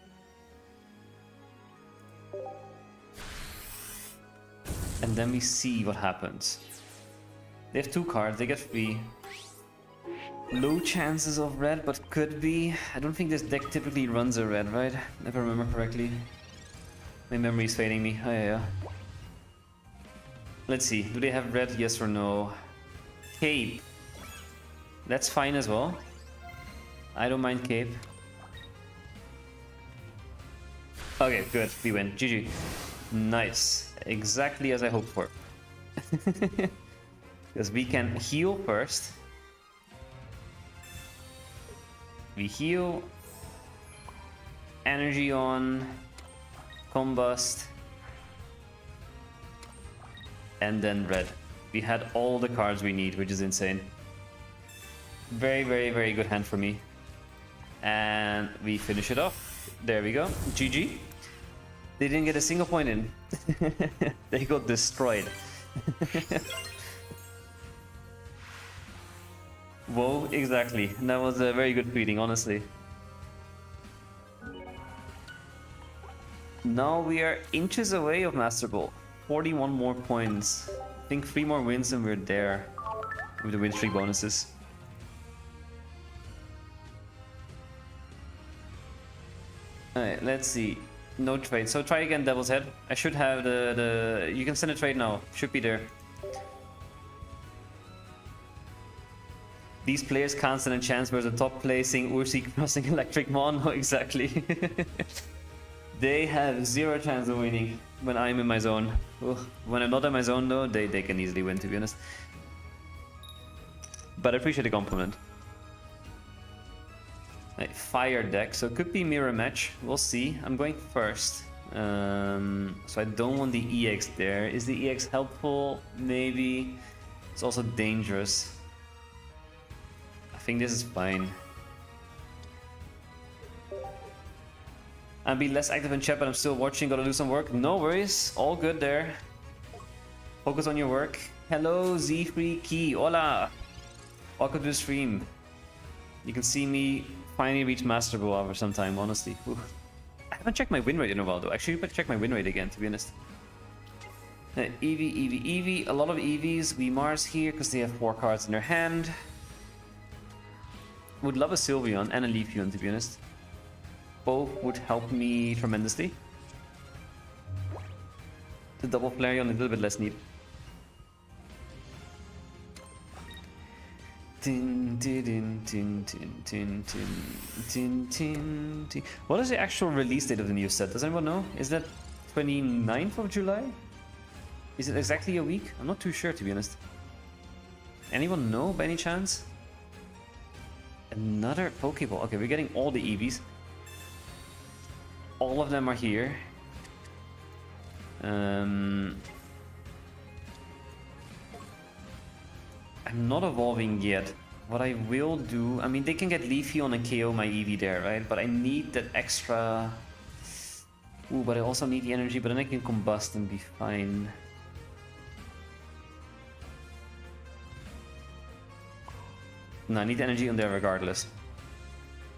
And then we see what happens. They have two cards, they get 3. Low chances of red, but could be. I don't think this deck typically runs a red, right? If I remember correctly. My memory is fading me. Oh yeah. Let's see, do they have red, yes or no? Cape. That's fine as well. I don't mind cape. Okay, good, we win. GG. Nice. Exactly as I hoped for. Because we can heal first. We heal. Energy on. Combust. And then red. We had all the cards we need, which is insane. Very, very, very good hand for me. And we finish it off. There we go. GG. They didn't get a single point in. They got destroyed. Whoa, exactly. That was a very good beating, honestly. Now we are inches away of Master Ball. 41 more points. I think 3 more wins and we're there. With the win streak bonuses. Alright, let's see. No trade. So try again, Devil's Head. I should have the... You can send a trade now. Should be there. These players can't stand a chance whereas the top placing Ursi crossing Electric Mon. No, exactly. They have zero chance of winning when I'm in my zone. Ugh. When I'm not in my zone though, they can easily win, to be honest. But I appreciate the compliment. Fire deck, so it could be mirror match. We'll see. I'm going first. So I don't want the EX there. Is the EX helpful? Maybe. It's also dangerous. I think this is fine. I'll be less active in chat, but I'm still watching. Gotta do some work. No worries. All good there. Focus on your work. Hello, Z3Key. Hola. Welcome to the stream. You can see me finally reach Master Ball after some time, honestly. Ooh. I haven't checked my win rate in a while, though. Actually, I better check my win rate again, to be honest. Eevee, Eevee, Eevee. A lot of Eevees. We Mars here because they have 4 cards in their hand. Would love a Sylveon and a Leafeon, to be honest. Both would help me tremendously. The double Flareon a little bit less need. Tin, tin, tin, tin, tin, tin, tin, tin, tin. What is the actual release date of the new set? Does anyone know? Is that 29th of July? Is it exactly a week? I'm not too sure, to be honest. Anyone know by any chance? Another Pokeball. Okay, we're getting all the Eevees. All of them are here. I'm not evolving yet. What I will do... I mean, they can get Leafeon and KO my Eevee there, right? But I need that extra... Ooh, but I also need the energy, but then I can combust and be fine. No, I need the energy on there regardless.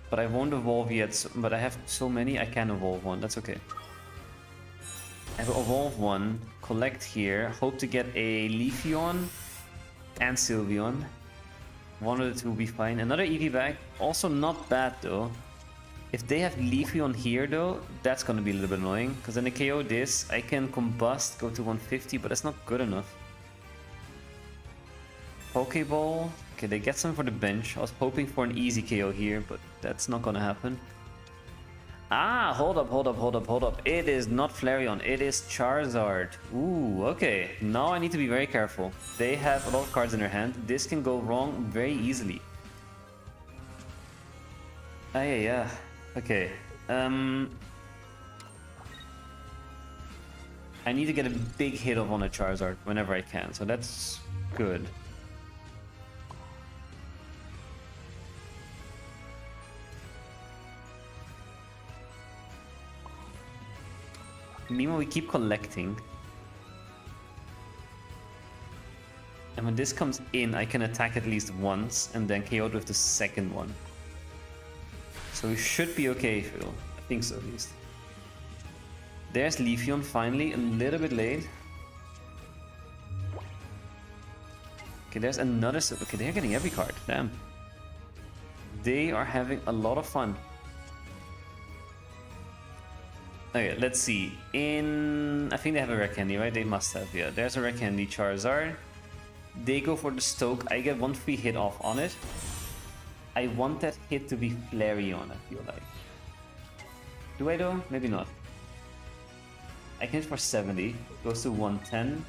But I won't evolve yet, but I have so many, I can evolve one, that's okay. I will evolve one, collect here, hope to get a Leafeon and Sylveon. One of the two will be fine. Another Eevee back, also not bad though. If they have Leafeon here though, that's gonna be a little bit annoying, because then I KO this, I can combust, go to 150, but that's not good enough. Pokeball. Okay, they get some for the bench. I was hoping for an easy KO here, but that's not gonna happen. Ah, hold up. It is not Flareon, it is Charizard. Ooh, okay. Now I need to be very careful. They have a lot of cards in their hand. This can go wrong very easily. Ah, yeah. Okay. I need to get a big hit off on a Charizard whenever I can, so that's good. Meanwhile, we keep collecting. And when this comes in, I can attack at least once and then KO with the second one. So we should be okay, Phil. I think so, at least. There's Leafeon finally, a little bit late. Okay, there's another... Okay, they're getting every card. Damn. They are having a lot of fun. Okay, let's see. I think they have a Rare Candy, right? They must have, yeah. There's a Rare Candy Charizard. They go for the Stoke. I get one free hit off on it. I want that hit to be Flareon, I feel like. Do I though? Maybe not. I can hit for 70. Goes to 110.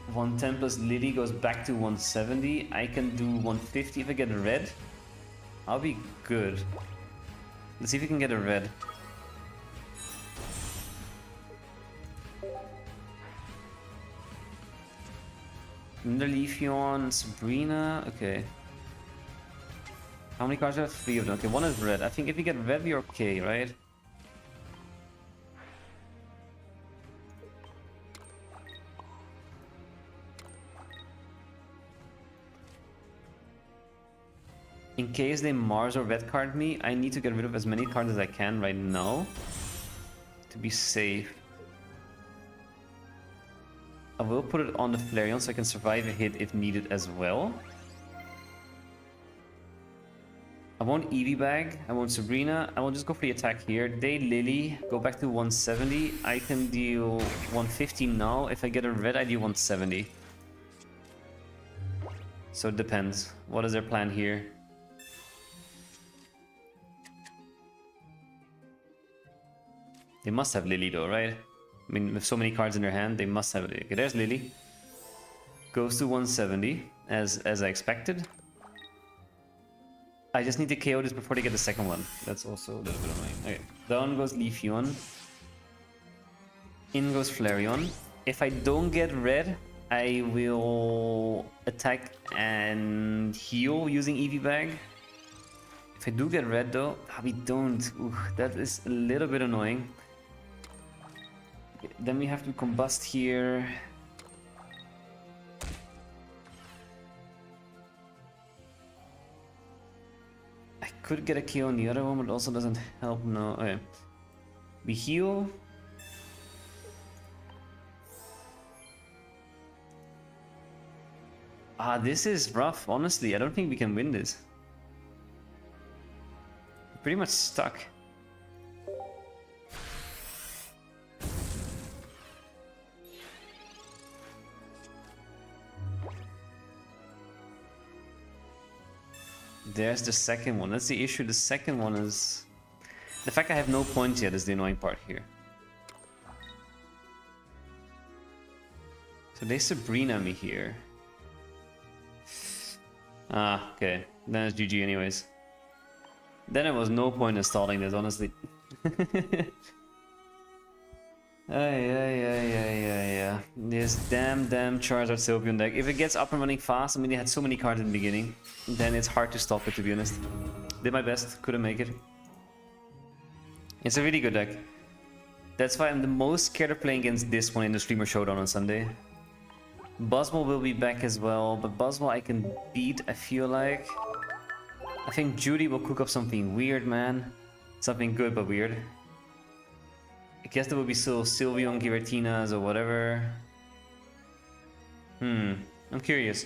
110 plus Lily goes back to 170. I can do 150 if I get a red. I'll be good. Let's see if we can get a red. Another Leafeon, Sabrina, okay. How many cards do I have? 3 of them. Okay, one is red. I think if we get red, we're okay, right? In case they Mars or red card me, I need to get rid of as many cards as I can right now to be safe. I will put it on the Flareon so I can survive a hit if needed as well. I want Eevee Bag, I want Sabrina, I will just go for the attack here. They Lily, go back to 170. I can deal 150 now. If I get a red, I deal 170. So it depends. What is their plan here? They must have Lily though, right? I mean, with so many cards in their hand, they must have Lily. Okay, there's Lily. Goes to 170, as I expected. I just need to KO this before they get the second one. That's also a little bit annoying. Okay, down goes Leafeon. In goes Flareon. If I don't get red, I will attack and heal using Eevee Bag. If I do get red though, we don't. Ooh, that is a little bit annoying. Okay, then we have to combust here. I could get a kill on the other one, but it also doesn't help. No, okay. We heal. Ah, this is rough, honestly. I don't think we can win this. Pretty much stuck. There's the second one. That's the issue. The second one is... The fact I have no points yet is the annoying part here. So they Sabrina me here. Ah, okay. Then it's GG anyways. Then there was no point in stalling this, honestly. Yeah. This damn Charizard Sylveon deck. If it gets up and running fast, I mean, they had so many cards in the beginning, then it's hard to stop it, to be honest. Did my best, couldn't make it. It's a really good deck. That's why I'm the most scared of playing against this one in the Streamer Showdown on Sunday. Buzzwole will be back as well, but Buzzwole I can beat, I feel like. I think Judy will cook up something weird, man. Something good, but weird. I guess there will be still Sylveon, Giratinas, or whatever. I'm curious.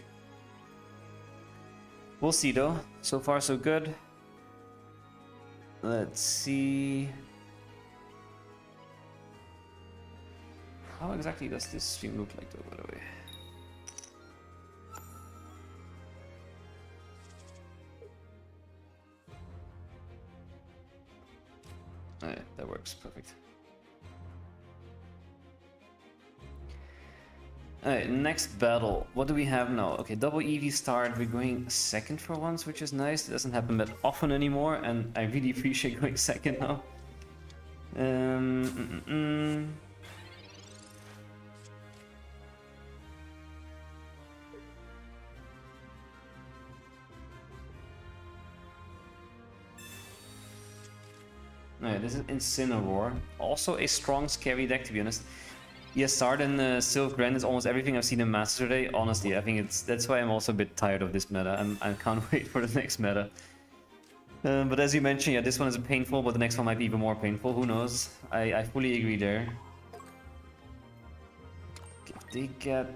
We'll see though. So far so good. Let's see. How exactly does this stream look like though, by the way? Oh, yeah, that works perfect. Alright, next battle. What do we have now? Okay, double Eevee start. We're going second for once, which is nice. It doesn't happen that often anymore, and I really appreciate going second now. Alright, this is Incineroar. Also a strong, scary deck, to be honest. Yes, Sard and Sylph Grand is almost everything I've seen in Master Day. Honestly, I think that's why I'm also a bit tired of this meta. I can't wait for the next meta. But as you mentioned, yeah, this one is painful, but the next one might be even more painful. Who knows? I fully agree there. Okay,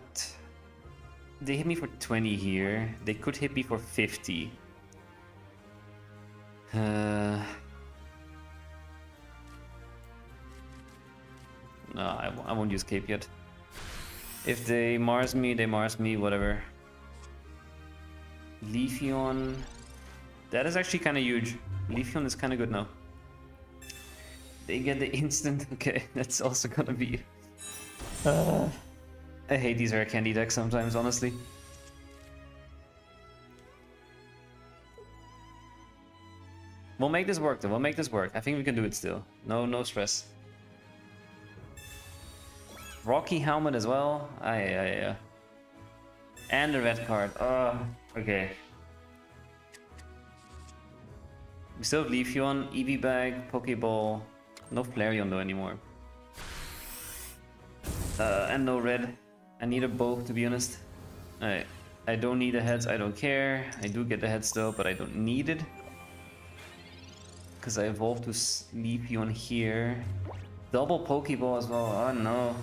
they hit me for 20 here. They could hit me for 50. No, I won't use Cape yet. If they Mars me, they Mars me, whatever. Leafeon. That is actually kind of huge. Leafeon is kind of good now. They get the instant. Okay, that's also gonna be... I hate these rare candy decks sometimes, honestly. We'll make this work though, we'll make this work. I think we can do it still. No stress. Rocky helmet as well. Yeah. And the red card. Oh, okay. We still have Leafeon, Eevee Bag, Pokeball. No Flareon though anymore. And no red. I need a bow, to be honest. I don't need the heads, I don't care. I do get the heads though, but I don't need it. Because I evolved to Leafeon here. Double Pokeball as well. Oh no.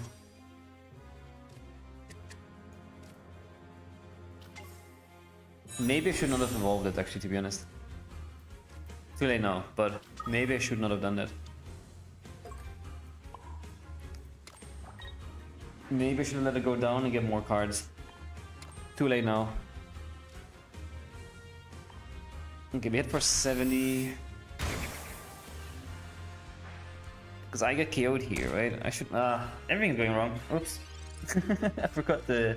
Maybe I should not have evolved it, actually, to be honest. Too late now, but maybe I should not have done that. Maybe I should have let it go down and get more cards. Too late now. Okay, we hit for 70. Because I get KO'd here, right? I should... everything's going wrong. Oops. I forgot the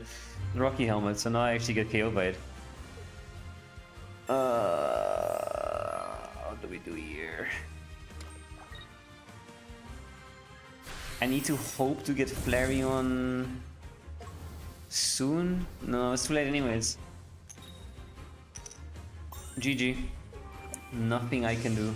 Rocky helmet, so now I actually get KO'd by it. What do we do here? I need to hope to get Flareon soon? No, it's too late anyways. GG. Nothing I can do.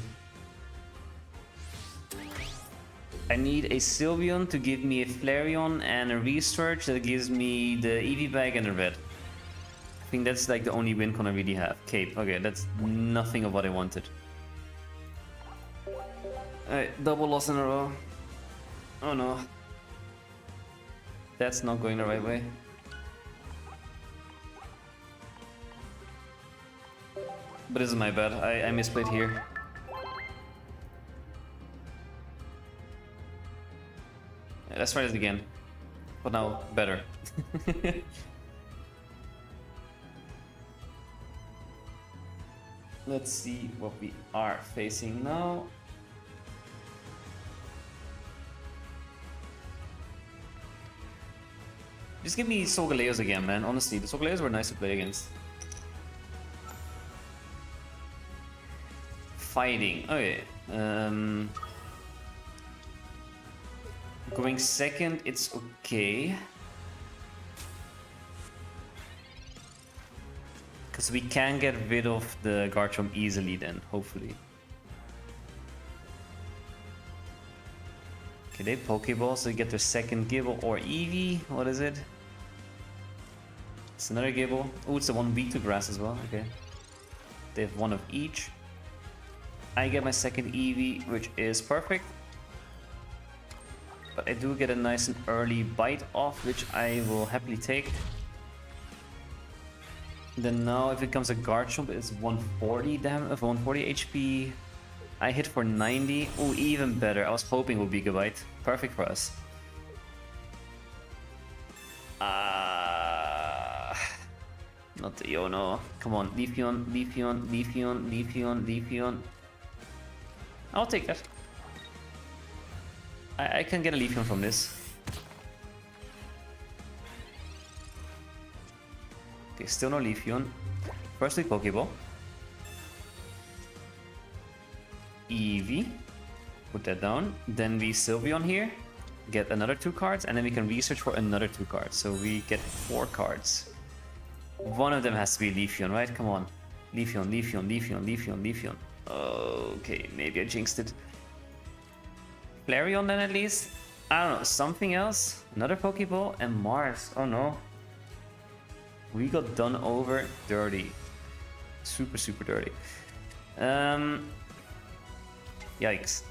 I need a Sylveon to give me a Flareon and a Research that gives me the Eevee bag and a red. I think that's like the only win con I really have. Cape, okay, that's nothing of what I wanted. Alright, double loss in a row. Oh no. That's not going the right way. But this is my bad, I misplayed here. Let's try this again. But now, better. Let's see what we are facing now. Just give me Solgaleos again, man. Honestly, the Solgaleos were nice to play against. Fighting. Okay. Going second, it's okay. Because we can get rid of the Garchomp easily then, hopefully. Okay, they Pokeball, so they get their second Gibble or Eevee. What is it? It's another Gibble. Oh, it's the one weak to grass as well. Okay. They have one of each. I get my second Eevee, which is perfect. But I do get a nice and early bite off, which I will happily take. Then now if it comes a Garchomp, it's 140 damage, 140 HP. I hit for 90. Oh, even better. I was hoping it would be Gigabyte. Perfect for us. Not the Yono. Come on, Leafeon, Leafeon, Leafeon, Leafeon, Leafeon. I'll take that. I can get a Leafeon from this. Okay, still no Leafeon. Firstly, Pokeball. Eevee. Put that down. Then we Sylveon here. Get another 2 cards, and then we can research for another 2 cards. So we get 4 cards. One of them has to be Leafeon, right? Come on. Leafeon, Leafeon, Leafeon, Leafeon, Leafeon. Okay, maybe I jinxed it. Flareon then at least. I don't know, something else. Another Pokeball and Mars. Oh no. We got done over dirty. Super, super dirty. Yikes.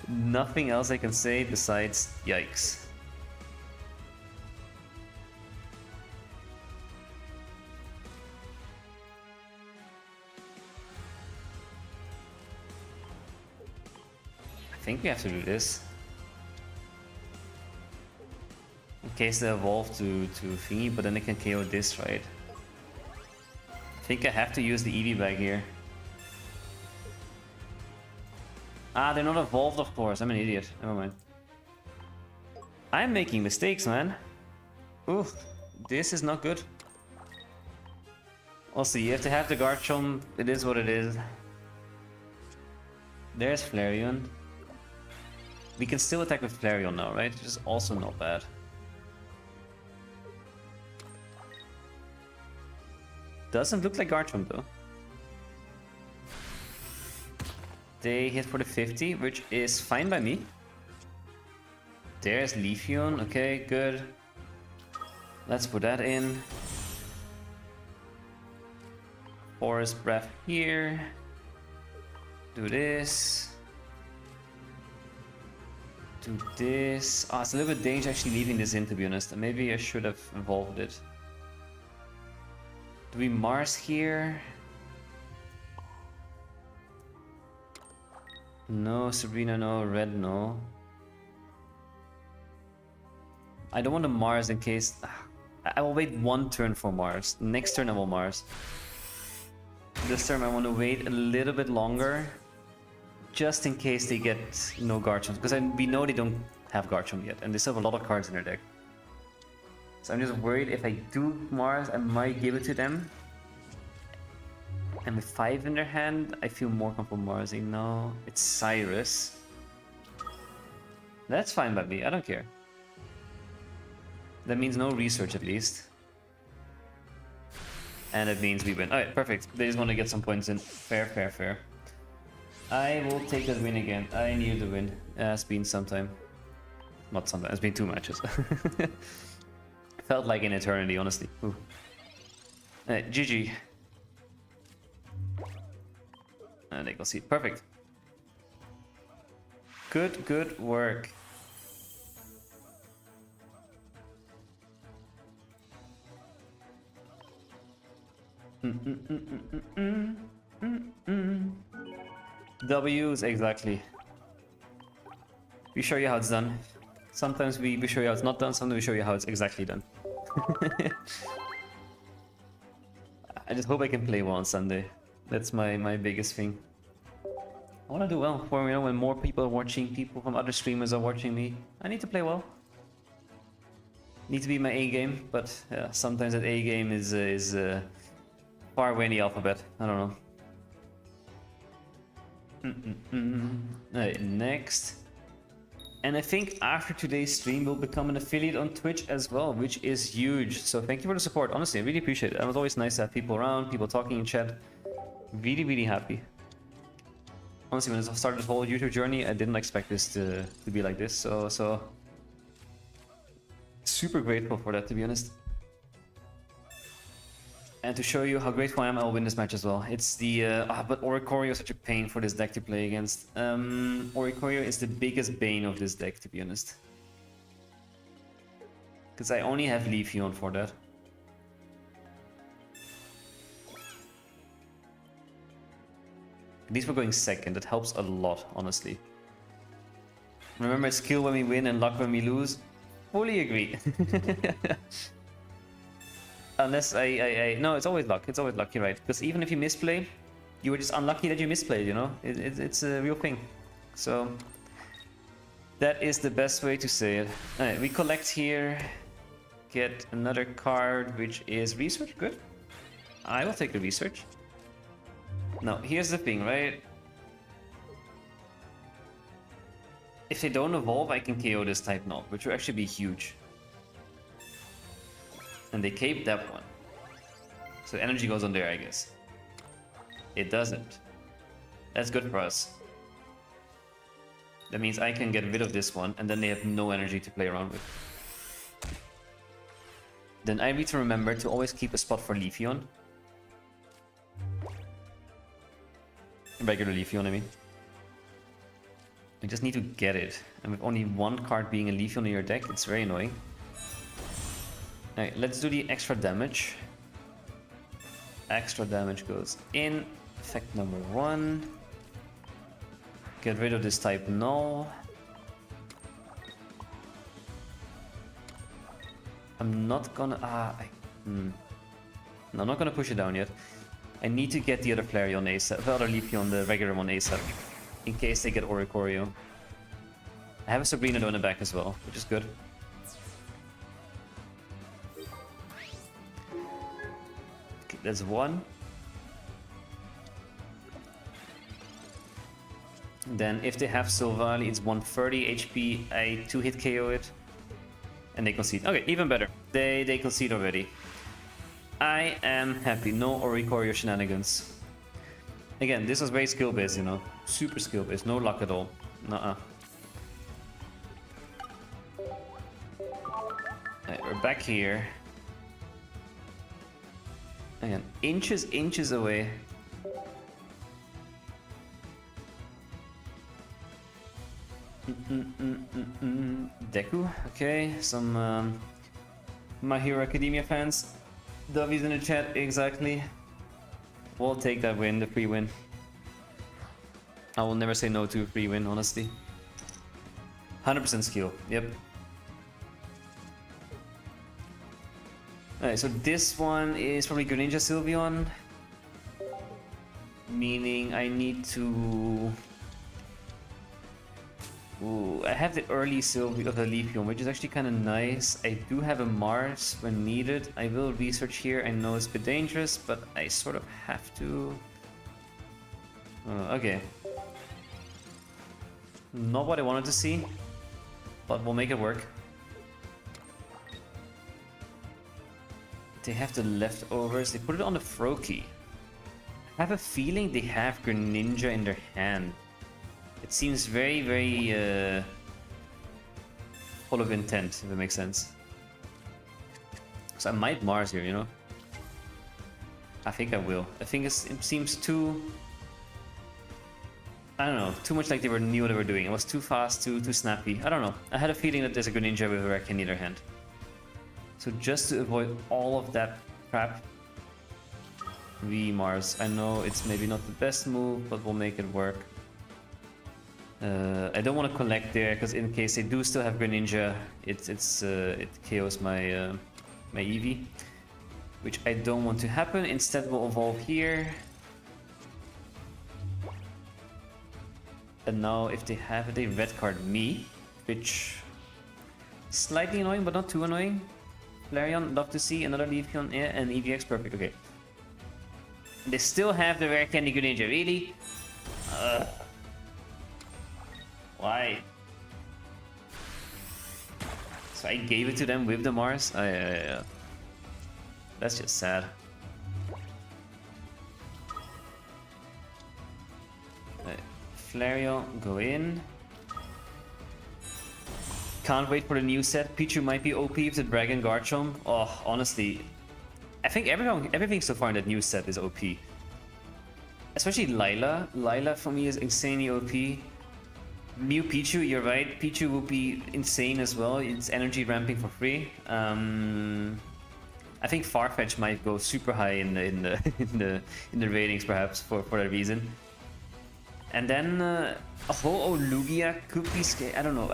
Nothing else I can say besides yikes. I think we have to do this. In case they evolve to thingy, but then they can KO this, right? I think I have to use the Eevee bag here. Ah, they're not evolved, of course. I'm an idiot. Never mind. I'm making mistakes, man. Ooh, this is not good. Also, you have to have the Garchomp. It is what it is. There's Flareon. We can still attack with Flareon now, right? Which is also not bad. Doesn't look like Garchomp though. They hit for the 50, which is fine by me. There's Leafeon, okay, good. Let's put that in. Forest Breath here. Do this. Do this. Ah, it's a little bit dangerous actually leaving this in, to be honest. Maybe I should have evolved it. Do we Mars here? No, Sabrina, no. Red, no. I don't want to Mars in case... I will wait one turn for Mars. Next turn I will Mars. This turn I want to wait a little bit longer. Just in case they get no Garchomp. Because we know they don't have Garchomp yet. And they still have a lot of cards in their deck. So I'm just worried if I do Mars, I might give it to them. And with 5 in their hand, I feel more comfortable Marsing. No, it's Cyrus. That's fine by me, I don't care. That means no research at least. And it means we win. Alright, perfect. They just want to get some points in. Fair, fair, fair. I will take that win again. I need the win. It's been some time. Not some time, it's been 2 matches. Felt like an eternity, honestly. Ooh. Alright, GG. And they can see. Perfect. Good work. W's, exactly. We show you how it's done. Sometimes we show you how it's not done, sometimes we show you how it's exactly done. I just hope I can play well on Sunday. That's my biggest thing. I want to do well for, you know, when more people are watching, people from other streamers are watching me. I need to play well. Need to be my A game, but yeah, sometimes that A game is far away in the alphabet. I don't know. Alright, next. And I think after today's stream, we'll become an affiliate on Twitch as well, which is huge. So thank you for the support. Honestly, I really appreciate it. It was always nice to have people around, people talking in chat. Really happy. Honestly, when I started this whole YouTube journey, I didn't expect this to be like this. So super grateful for that, to be honest. And to show you how grateful I am, I'll win this match as well. It's the... but Oricorio is such a pain for this deck to play against. Oricorio is the biggest bane of this deck, to be honest. Because I only have Leafeon for that. At least we're going second, that helps a lot, honestly. Remember, it's skill when we win and luck when we lose? Fully agree. Unless no, it's always luck. It's always luck. You're right. Because even if you misplay, you were just unlucky that you misplayed. You know, it's a real thing. So that is the best way to say it. Alright, we collect here, get another card, which is research. Good. I will take the research. Now here's the thing, right? If they don't evolve, I can KO this type knob, which will actually be huge. And they cape that one. So energy goes on there, I guess. It doesn't. That's good for us. That means I can get rid of this one, and then they have no energy to play around with. Then I need to remember to always keep a spot for Leafeon. Regular Leafeon, I mean. I just need to get it. And with only one card being a Leafeon in your deck, it's very annoying. Alright, let's do the extra damage. Extra damage goes in. Effect number 1. Get rid of this type null. I'm not gonna... No, I'm not gonna push it down yet. I need to get the other Flareon ASAP, the other Leafeon, the regular one ASAP. In case they get Oricorio. I have a Sabrina though in the back as well, which is good. Okay, that's one. Then if they have Silvally, it's 130 HP. I 2-hit KO it. And they concede. Okay, even better. They concede already. I am happy. No Oricorio shenanigans. Again, this was very skill-based, you know. Super skill-based. No luck at all. Nuh-uh. Alright, we're back here. Again, inches away. Deku, okay. Some My Hero Academia fans. Dovey's in the chat, exactly. We'll take that win, the free win. I will never say no to a free win, honestly. 100% skill, yep. Alright, so this one is probably Greninja Sylveon. Meaning I need to... Ooh, I have the early Sylveon of the Leafeon, which is actually kind of nice. I do have a Mars when needed. I will research here. I know it's a bit dangerous, but I sort of have to. Okay. Not what I wanted to see, but we'll make it work. They have the leftovers. They put it on the Froakie. I have a feeling they have Greninja in their hand. It seems very, very full of intent, if it makes sense. So I might Mars here, you know? I think I will. I think it seems too... I don't know, too much like they knew what they were doing. It was too fast, too snappy. I don't know. I had a feeling that there's a Greninja with a rare candy in their hand. So just to avoid all of that crap, we Mars. I know it's maybe not the best move, but we'll make it work. I don't want to collect there, because in case they do still have Greninja, it KOs my my Eevee, which I don't want to happen. Instead, we'll evolve here. And now, if they have it, they red card me, which slightly annoying, but not too annoying. Flareon, love to see another Leafeon, yeah, and EVX, perfect. Okay. They still have the rare candy Greninja, really? Why? So I gave it to them with the Mars? Yeah. That's just sad. Flareon, go in. Can't wait for the new set. Pichu might be OP with the Dragon Garchomp. Oh, honestly, I think everything so far in that new set is OP. Especially Lila. Lila for me is insanely OP. Mew Pichu, you're right. Pichu will be insane as well. It's energy ramping for free. I think Farfetch might go super high in the ratings, perhaps for that reason. And then a Ho-Oh Lugia could be scary. I don't know.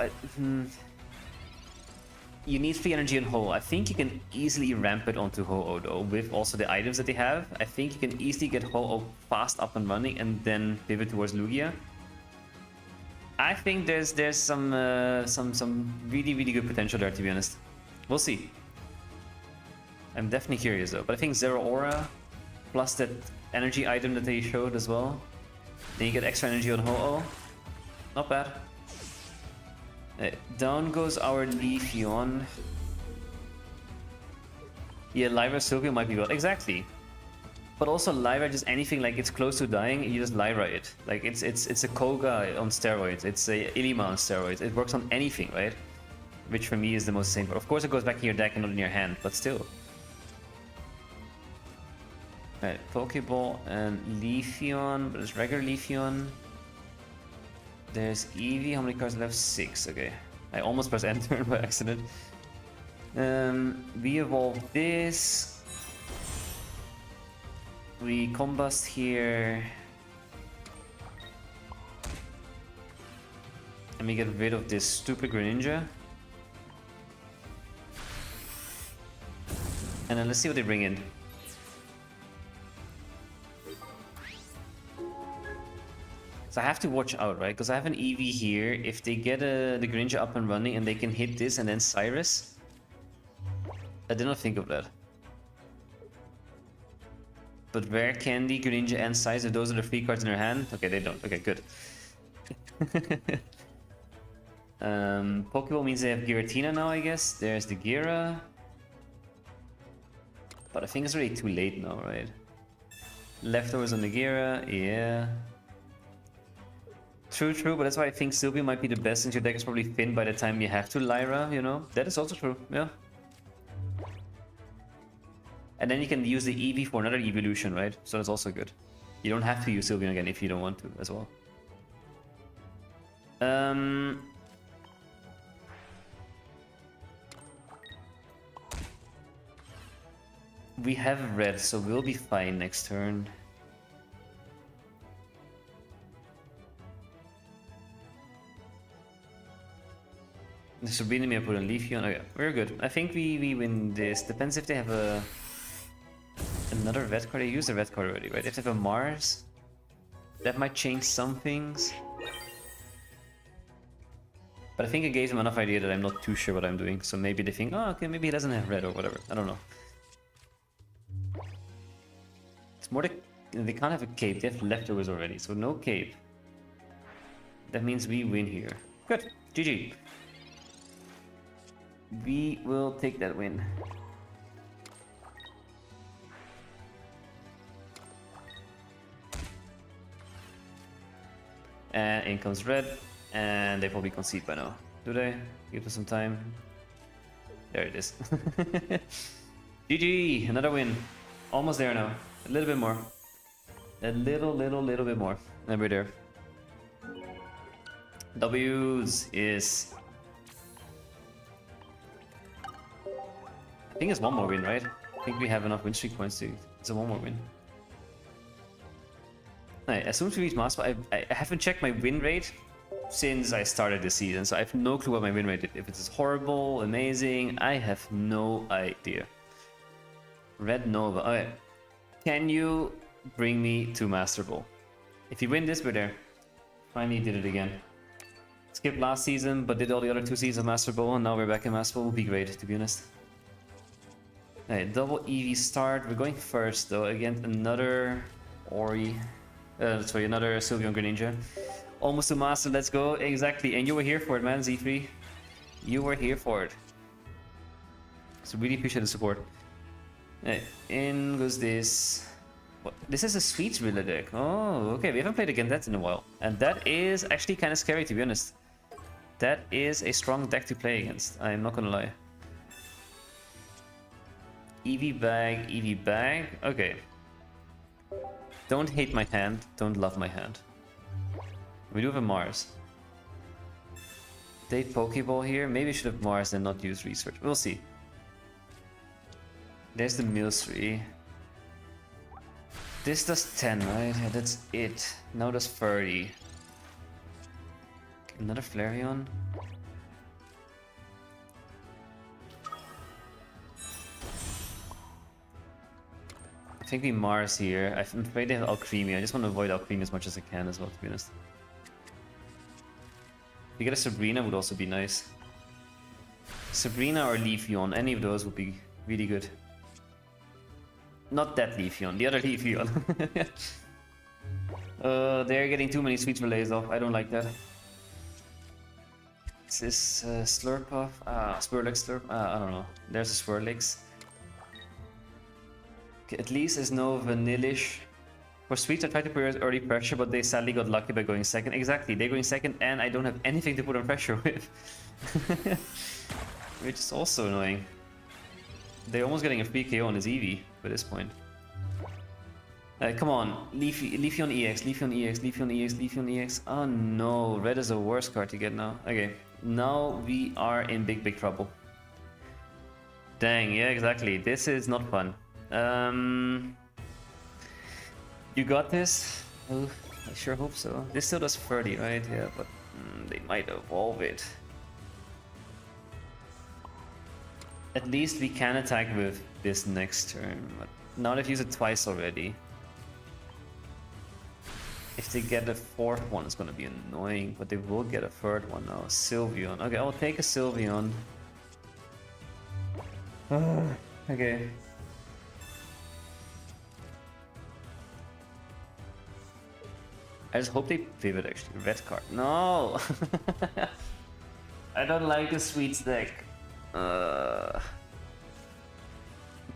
You need free energy on Ho-Oh. I think you can easily ramp it onto Ho-Oh though, with also the items that they have. I think you can easily get Ho-Oh fast up and running and then pivot towards Lugia. I think there's some really good potential there, to be honest. We'll see. I'm definitely curious though. But I think Zero Aura plus that energy item that they showed as well. Then you get extra energy on Ho-Oh. Not bad. Down goes our Leafeon. Yeah, Lyra Sylveon might be well. Exactly. But also Lyra, just anything like it's close to dying, you just Lyra it. Like it's a Koga on steroids. It's a Ilima on steroids. It works on anything, right? Which for me is the most insane part. Of course it goes back in your deck and not in your hand, but still. Alright, Pokeball and Leafeon, but it's regular Leafeon. There's Eevee, how many cards left? 6, okay. I almost pressed enter by accident. We evolve this. We combust here. And we get rid of this stupid Greninja. And then let's see what they bring in. So I have to watch out, right? Because I have an Eevee here. If they get the Greninja up and running and they can hit this and then Cyrus. I did not think of that. But Rare Candy, Greninja, and Sizer, those are the free cards in their hand? Okay, they don't. Okay, good. Pokeball means they have Giratina now, I guess. There's the Gira. But I think it's already too late now, right? Leftovers on the Gira, yeah. True, but that's why I think Sylveon might be the best since your deck is probably thin by the time you have to Lyra, you know? That is also true, yeah. And then you can use the Eevee for another evolution, right? So that's also good. You don't have to use Sylveon again if you don't want to as well. We have red, so we'll be fine next turn. This would be me. I put on Leafeon. Oh yeah, we're good. I think we win this. Depends if they have another red card. They used a red card already, right? If they have a Mars, that might change some things. But I think I gave them enough idea that I'm not too sure what I'm doing. So maybe they think, oh, okay, maybe he doesn't have red or whatever. I don't know. It's more they can't have a cape. They have leftovers already, so no cape. That means we win here. Good. GG. We will take that win. And in comes red. And they probably concede by now. Do they? Give us some time. There it is. GG! Another win. Almost there now. A little bit more. A little bit more. And we're there. W's is... I think it's one more win, right? I think we have enough win streak points to... It's a one more win. Right, as soon as we reach Master, I haven't checked my win rate since I started the season, so I have no clue what my win rate is. If it's horrible, amazing, I have no idea. Red Nova. Okay. Can you bring me to Master Ball? If you win this, we're there. Finally did it again. Skipped last season, but did all the other 2 seasons of Master Ball, and now we're back in Master Ball. Would be great, to be honest. Alright, double EV start. We're going first, though, against another Ori. Sorry, another Sylveon Greninja. Almost to Master, let's go. Exactly, and you were here for it, man, Z3. You were here for it. So really appreciate the support. Right, in goes this. What? This is a Sweets Riddler deck. Oh, okay, we haven't played against that in a while. And that is actually kind of scary, to be honest. That is a strong deck to play against, I'm not gonna lie. EV bag, okay. Don't hate my hand, don't love my hand. We do have a Mars. Date Pokeball here. Maybe I should have Mars and not use research. We'll see. There's the Milcery. This does 10, right? Yeah, that's it. Now does 30. Another Flareon. I think we Mars here. I'm afraid they have Alcremie. I just want to avoid Alcremie as much as I can as well, to be honest. If you get a Sabrina would also be nice. Sabrina or Leafeon, any of those would be really good. Not that Leafeon, the other Leafeon. They're getting too many Sweets Relays off. I don't like that. Is this Slurpuff? Swirlix Slurp? I don't know. There's a Swirlix. Okay, at least there's no Vanillish. For Sweets, I tried to put early pressure, but they sadly got lucky by going second. Exactly, they're going second, and I don't have anything to put on pressure with. Which is also annoying. They're almost getting a free KO on his Eevee by this point. Come on, Leafeon EX, Leafeon EX, Leafeon EX, Leafeon EX. Oh no, red is the worst card to get now. Okay, now we are in big trouble. Dang, yeah, exactly. This is not fun. You got this? Oh, I sure hope so. This still does 30, right? Yeah, but they might evolve it. At least we can attack with this next turn. But now they've used it twice already. If they get a 4th one, it's gonna be annoying, but they will get a 3rd one now. Sylveon. Okay, I'll take a Sylveon. Okay. I just hope they pivot actually. Red card. No! I don't like the Sweets deck. Can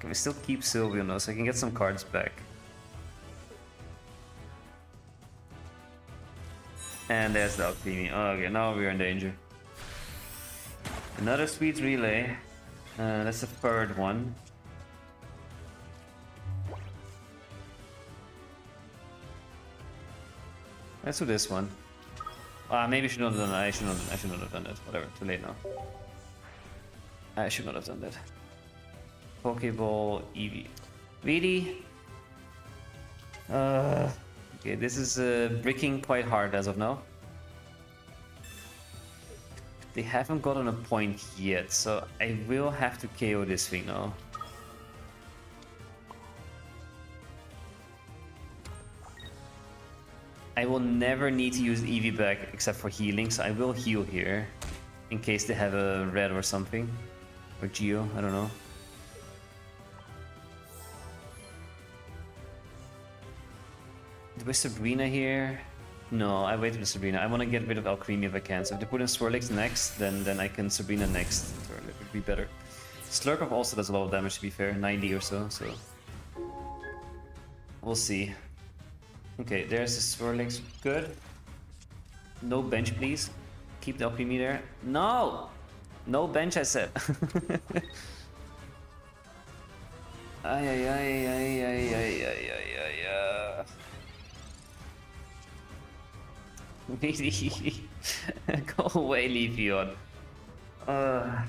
we still keep Sylveon though so I can get some cards back? And there's the Alcremie. Okay, now we're in danger. Another Sweets Relay. That's the 3rd one. Let's do this one. Maybe I should not have done that. I should not have done that. Whatever, too late now. I should not have done that. Pokeball Eevee. Really? Okay, this is bricking quite hard as of now. They haven't gotten a point yet, so I will have to KO this thing now. I will never need to use Eevee back except for healing, so I will heal here. In case they have a red or something. Or Geo, I don't know. With Sabrina here? No, I wait with Sabrina. I want to get rid of Alcremie if I can. So if they put in Swirlix next, then I can Sabrina next turn. It would be better. Slurpuff also does a lot of damage, to be fair. 90 or so, so... We'll see. Okay, there's the Swirlix. Good. No bench, please. Keep the Alcremie there. No! No bench, I said. Ay, ay, ay, ay, ay, ay, ay, ay, ay. Really? Go away, Leafeon. I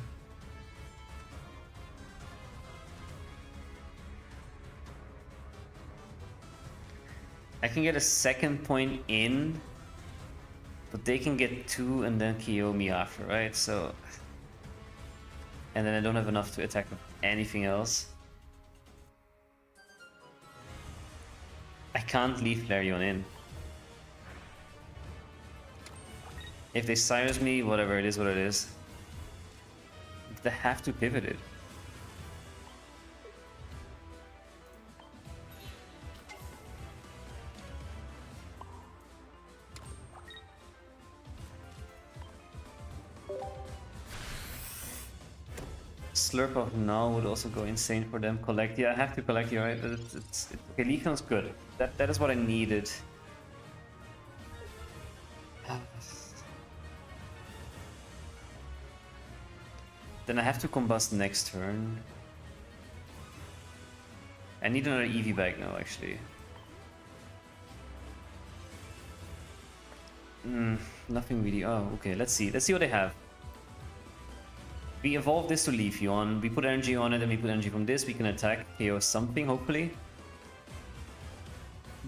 can get a second point in, but they can get 2 and then KO me after, right? So... And then I don't have enough to attack with anything else. I can't leave Flareon in. If they silence me, whatever it is, what it is. They have to pivot it. Slurpuff now would also go insane for them. Collect, yeah, I have to collect you, right? Okay, Leafeon's good. That is what I needed. Then I have to combust next turn. I need another Eevee bag now, actually. Nothing really. Oh, okay, let's see. Let's see what they have. We evolve this to Leafeon, we put energy on it, and we put energy from this, we can attack, KO something, hopefully.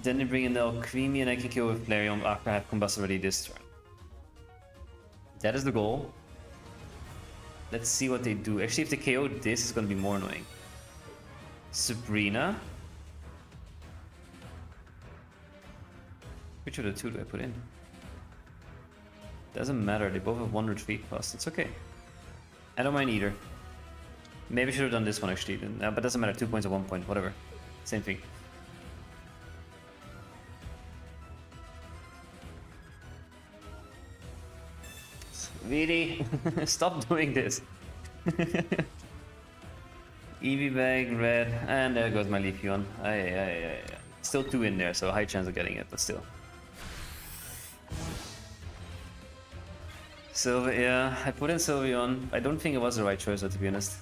Then they bring in the Alcremie and I can KO with Flareon after I have combust already this turn. That is the goal. Let's see what they do. Actually, if they KO this, it's gonna be more annoying. Sabrina. Which of the two do I put in? Doesn't matter, they both have 1 retreat cost, it's okay. I don't mind either. Maybe I should have done this one actually, but doesn't matter, 2 points or 1 point, whatever. Same thing. Really? Stop doing this. Eevee bag, red, and there goes my Leafeon. Still 2 in there, so high chance of getting it, but still. Yeah, I put in Sylveon. I don't think it was the right choice, though, to be honest.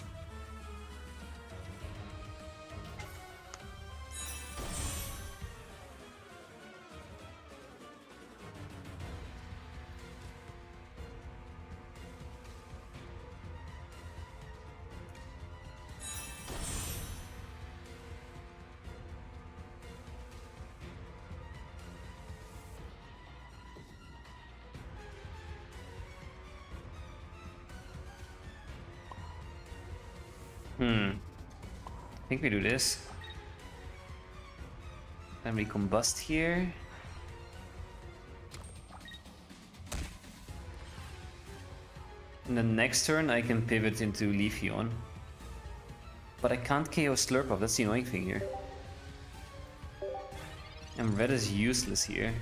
I think we do this. And we combust here. And then next turn I can pivot into Leafeon. But I can't KO Slurpuff, that's the annoying thing here. And red is useless here.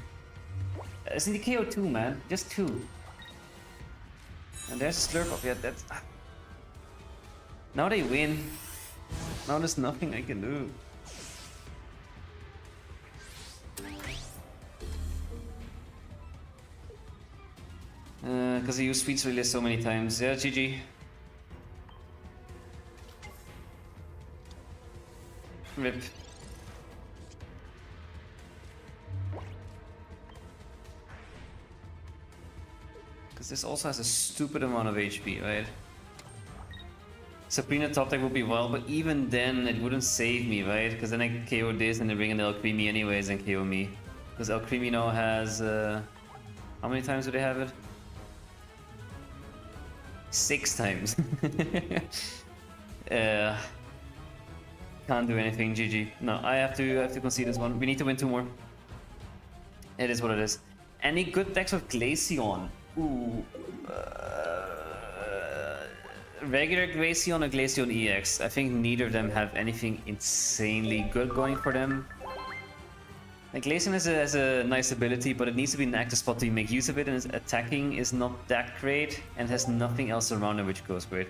Isn't the KO 2, man? Just 2. And there's Slurpuff, yeah, that's... Now they win. Now there's nothing I can do. Because I use Sweet Release so many times. Yeah, GG. RIP. Because this also has a stupid amount of HP, right? Sabrina top deck would be wild, but even then it wouldn't save me, right? Because then I KO this and they bring in the Alcremie anyways and KO me. Because Alcremie now has... how many times do they have it? 6 times. uh, can't do anything, GG. No, I have to concede this one. We need to win 2 more. It is what it is. Any good decks with Glaceon? Ooh. Regular Glaceon or Glaceon EX? I think neither of them have anything insanely good going for them. Like Glaceon has a nice ability, but it needs to be an active spot to make use of it, and its attacking is not that great, and has nothing else around it which goes great.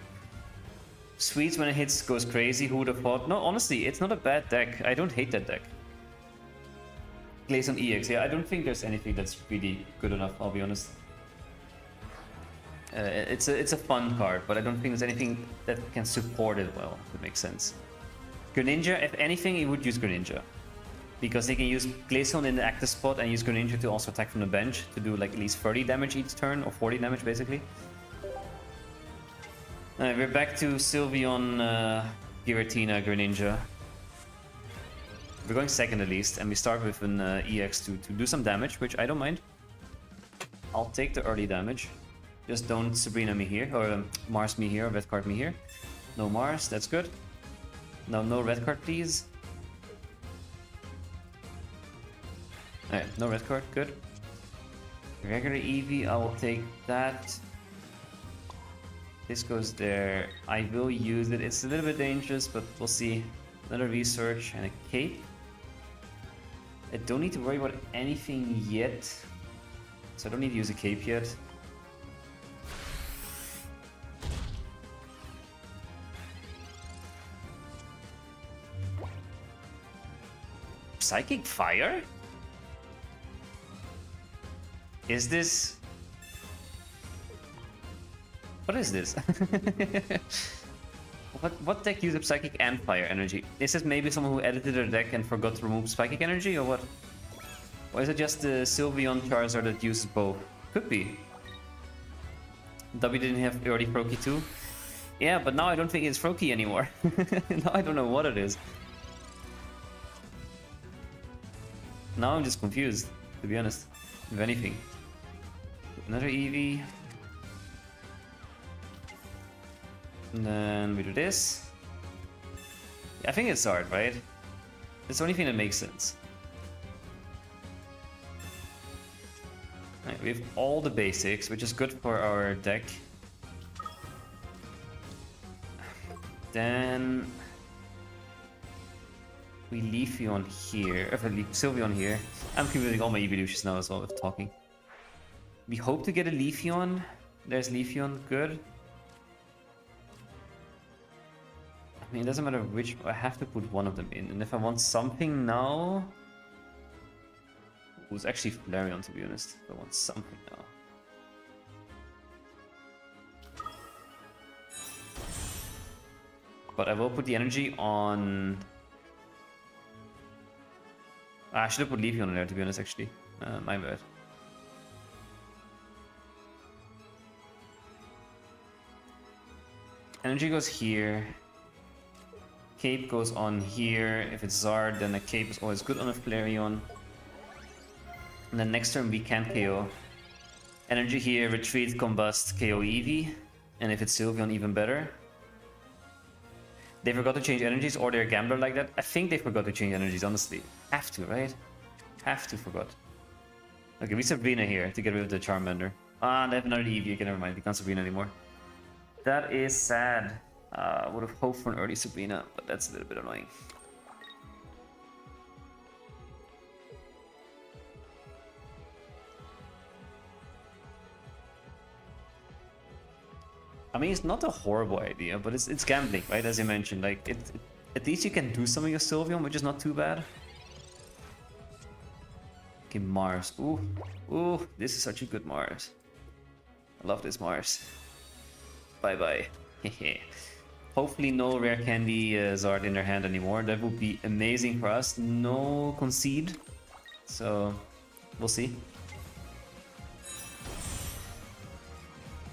Sweets when it hits goes crazy, who would have thought? No, honestly, it's not a bad deck. I don't hate that deck. Glaceon EX, yeah, I don't think there's anything that's really good enough, I'll be honest. It's a fun card, but I don't think there's anything that can support it well, if it makes sense. Greninja, if anything, it would use Greninja. Because they can use Glaceon in the active spot and use Greninja to also attack from the bench to do like at least 30 damage each turn, or 40 damage basically. We're back to Sylveon, Giratina, Greninja. We're going second at least, and we start with an EX to do some damage, which I don't mind. I'll take the early damage. Just don't Sabrina me here, or Mars me here, or red card me here. No Mars, that's good. No, no red card please. Alright, no red card, good. Regular Eevee, I will take that. This goes there. I will use it. It's a little bit dangerous, but we'll see. Another research and a cape. I don't need to worry about anything yet. So I don't need to use a cape yet. Psychic Fire? Is this... What is this? What deck uses Psychic and Fire Energy? Is this maybe someone who edited their deck and forgot to remove Psychic Energy, or what? Or is it just the Sylveon Charizard that uses both? Could be. W didn't have early Froakie too? Yeah, but now I don't think it's Froakie anymore. Now I don't know what it is. Now I'm just confused, to be honest, if anything. Another Eevee. And then we do this. Yeah, I think it's Zard, right? It's the only thing that makes sense. Right, we have all the basics, which is good for our deck. Then we Leafeon here, Sylveon here. I'm commuting all my evolutions now as well with talking. We hope to get a Leafeon. There's Leafeon, good. I mean, it doesn't matter which, I have to put one of them in. And if I want something now... It was actually Flareon, to be honest. If I want something now. But I will put the energy on... I should have put Leafeon in there, to be honest, actually. My bad. Energy goes here. Cape goes on here. If it's Zard, then a cape is always good on a Flareon. And then next turn we can KO. Energy here, retreat, combust, KO Eevee. And if it's Sylveon, even better. They forgot to change energies, or they're a gambler like that. I think they forgot to change energies, honestly. Have to, right? Have to forgot. Okay, we Sabrina here to get rid of the Charmander. Ah, they have another Eevee. Okay, never mind. We can't Sabrina anymore. That is sad. Would have hoped for an early Sabrina, but that's a little bit annoying. I mean, it's not a horrible idea, but it's gambling, right? As you mentioned, like at least you can do something with Sylveon, which is not too bad. Okay, Mars. Ooh, ooh, this is such a good Mars. I love this Mars. Bye bye. Hopefully no rare candy Zard in their hand anymore. That would be amazing for us. No concede. So we'll see.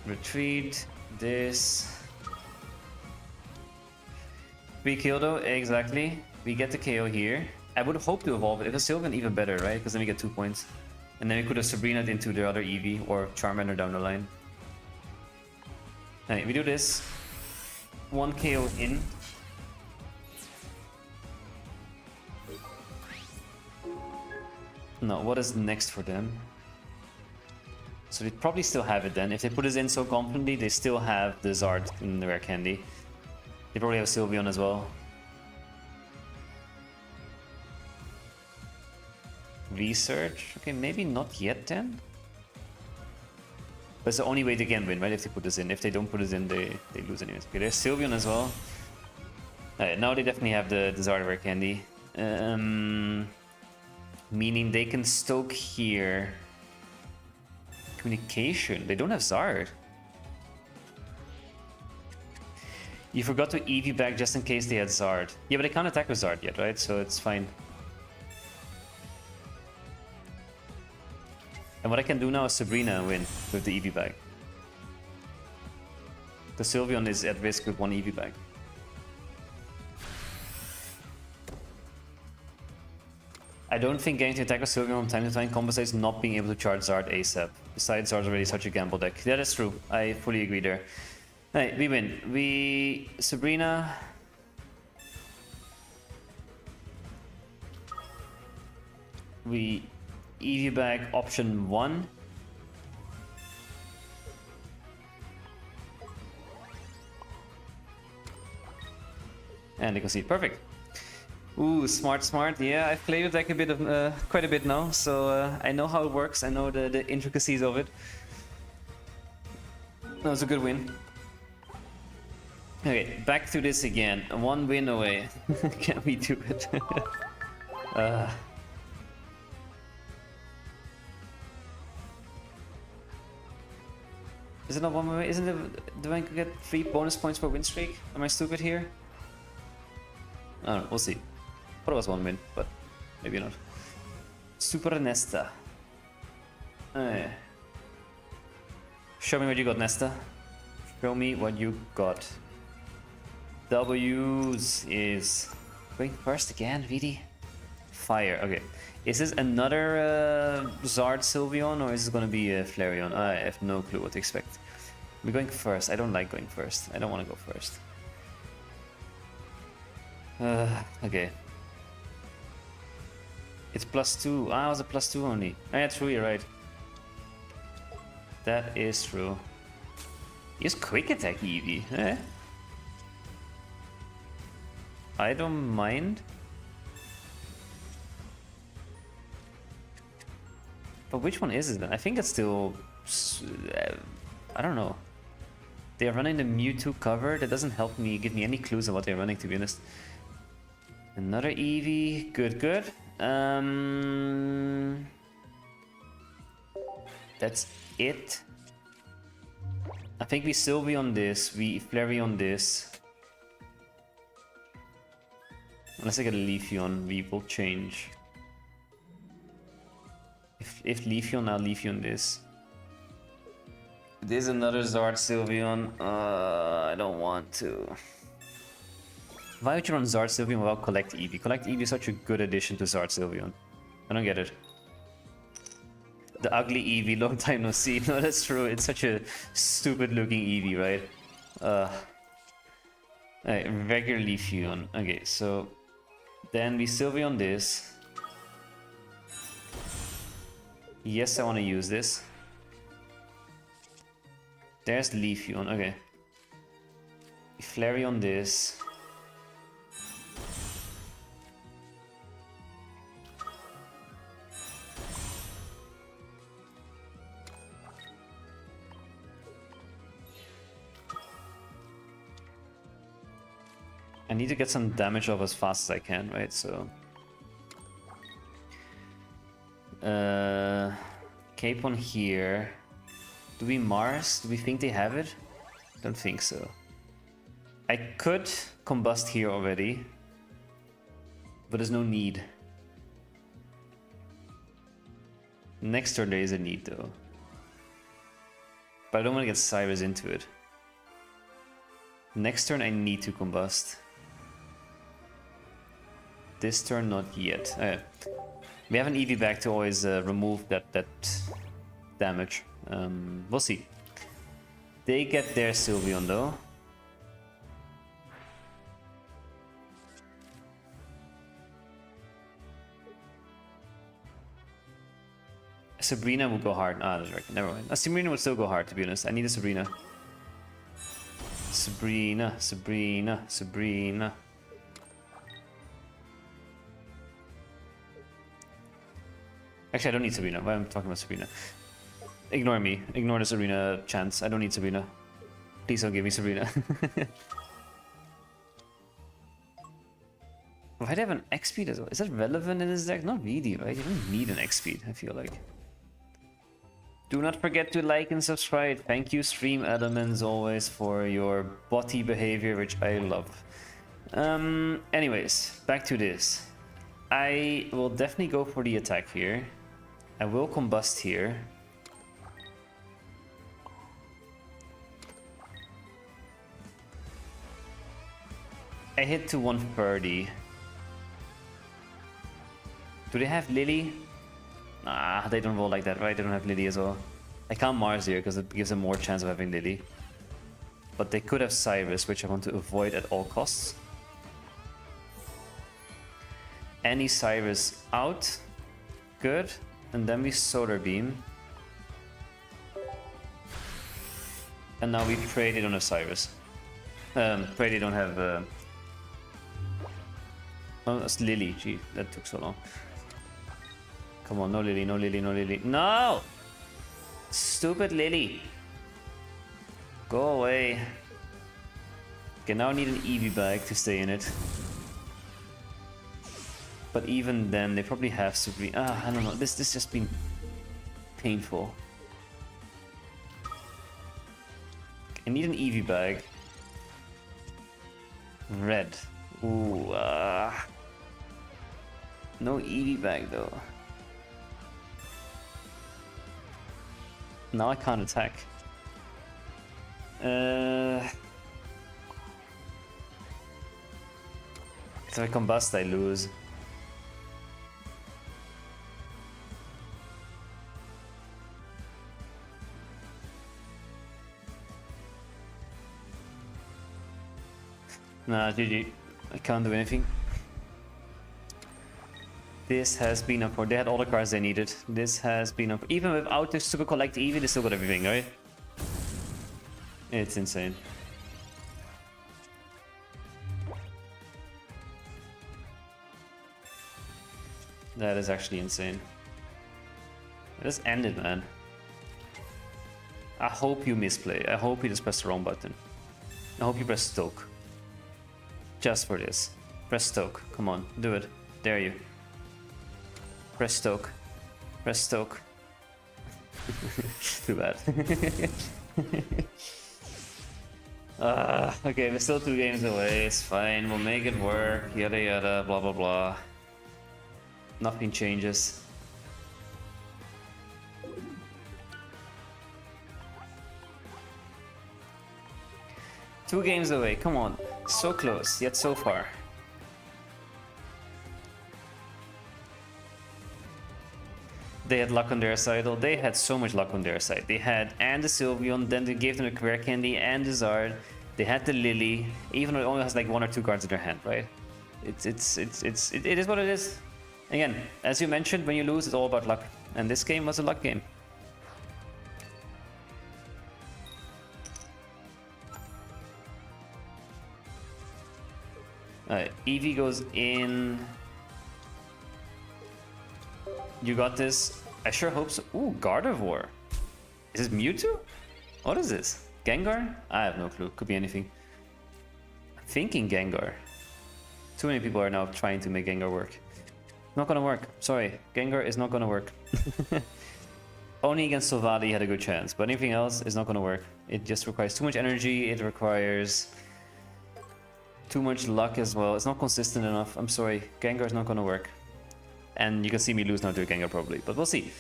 Retreat. This. We kill though, exactly. We get the KO here. I would hope to evolve it. If it's Sylveon, even better, right? Because then we get 2 points. And then we could have Sabrina into the other Eevee or Charmander down the line. Alright, we do this. 1 KO in. No, what is next for them? So they probably still have it then. If they put this in so confidently, they still have the Zard in the rare candy. They probably have Sylveon as well. Research? Okay, maybe not yet then. But it's the only way they can win, right? If they put this in. If they don't put this in, they lose anyways. Okay, there's Sylveon as well. Now they definitely have the Zard rare candy. Meaning they can stoke here. Communication. They don't have Zard. You forgot to EV back just in case they had Zard. Yeah, but they can't attack with Zard yet, right? So it's fine. And what I can do now is Sabrina win with the EV bag. The Sylveon is at risk with 1 EV bag. I don't think getting to attack with Sylveon from time to time compensates not being able to charge Zard ASAP. Besides, Zard's already such a gamble deck. Yeah, that's true. I fully agree there. Alright, we win. We... Sabrina... We... EV bag option 1. And they concede. Perfect. Ooh, smart. Yeah, I've played the deck a bit of, quite a bit now, so I know how it works. I know the intricacies of it. That was a good win. Okay, back to this again. 1 win away. Can we do it? Is it not 1 win away? Isn't it? Do I get 3 bonus points per win streak? Am I stupid here? I don't know. We'll see. I thought it was 1 win, but maybe not. Super Nesta. Show me what you got, Nesta. Show me what you got. W's is going first again, Vidi. Fire. Okay. Is this another Zard Sylveon or is it going to be a Flareon? I have no clue what to expect. We're going first. I don't like going first. I don't want to go first. Okay. It's +2. Ah, it was a +2 only. Oh, yeah, true, you're right. That is true. Use quick attack Eevee. Eh? I don't mind. But which one is it then? I think it's still... I don't know. They're running the Mewtwo cover. That doesn't help me, give me any clues on what they're running, to be honest. Another Eevee. Good. That's it. I think we Sylveon this, we Flareon this. Unless I get a Leafeon, we will change. If Leafeon, I'll Leafeon this. There's another Zard Sylveon. I don't want to. Why would you run Zard Sylveon without Collect Eevee? Collect Eevee is such a good addition to Zard Sylveon. I don't get it. The ugly Eevee, long time no see. No, that's true. It's such a stupid looking Eevee, right? Regular Leafeon. Okay, so then we Sylveon this. Yes, I want to use this. There's Leafeon. Okay. Flareon this. I need to get some damage off as fast as I can, right? So... Cape on here. Do we Mars? Do we think they have it? Don't think so. I could combust here already. But there's no need. Next turn there is a need though. But I don't want to get Cyrus into it. Next turn I need to combust. This turn not yet. We have an Eevee back to always remove that damage. We'll see. They get their Sylveon though. Sabrina would go hard. Ah, that's right. Never mind. Sabrina would still go hard, to be honest. I need a Sabrina. Sabrina, Sabrina, Sabrina. Actually, I don't need Sabrina. Why am I talking about Sabrina? Ignore me. Ignore the Sabrina chance. I don't need Sabrina. Please don't give me Sabrina. Why do I have an X-Speed as well? Is that relevant in this deck? Not really, right? You don't need an X-Speed, I feel like. Do not forget to like and subscribe. Thank you, Stream Elements, always for your botty behavior, which I love. Anyways, back to this. I will definitely go for the attack here. I will combust here. I hit to 130. Do they have Lily? Nah, they don't roll like that, right? They don't have Lily as well. I can't Mars here because it gives them more chance of having Lily. But they could have Cyrus, which I want to avoid at all costs. Any Cyrus out. Good. And then we Solar Beam. And now we pray they don't have Cyrus. Pray they don't have... Oh, that's Lily. Gee, that took so long. Come on, no Lily, no Lily, no Lily. No! Stupid Lily. Go away. Okay, now I need an Eevee bag to stay in it. But even then, they probably have Supreme. Ah, I don't know. This just been painful. I need an Eevee bag. Red. Ooh, no Eevee bag though. Now I can't attack. If I combust, I lose. Nah, GG. I can't do anything. This has been up for. They had all the cards they needed. This has been up. Even without the Super Collect Eevee, they still got everything, right? It's insane. That is actually insane. Just end it, man. I hope you misplay. I hope you just press the wrong button. I hope you press Stoke. Just for this. Press Stoke. Come on, do it. Dare you. Press Stoke. Press Stoke. Too bad. Okay, we're still 2 games away. It's fine. We'll make it work. Yada yada. Blah blah blah. Nothing changes. Two games away. Come on. So close, yet so far. They had luck on their side. Oh, they had so much luck on their side. They had and the Sylveon, then they gave them the Rare Candy and the Zard. They had the Lily, even though it only has like 1 or 2 cards in their hand, right? It is what it is. Again, as you mentioned, when you lose, it's all about luck. And this game was a luck game. Alright, Eevee goes in. You got this. I sure hope so. Ooh, Gardevoir. Is this Mewtwo? What is this? Gengar? I have no clue. Could be anything. I'm thinking Gengar. Too many people are now trying to make Gengar work. Not gonna work. Sorry. Gengar is not gonna work. Only against Silvally had a good chance, but anything else is not gonna work. It just requires too much energy. It requires too much luck as well. It's not consistent enough. I'm sorry. Gengar is not gonna work. And you can see me lose now to a Gengar probably, but we'll see.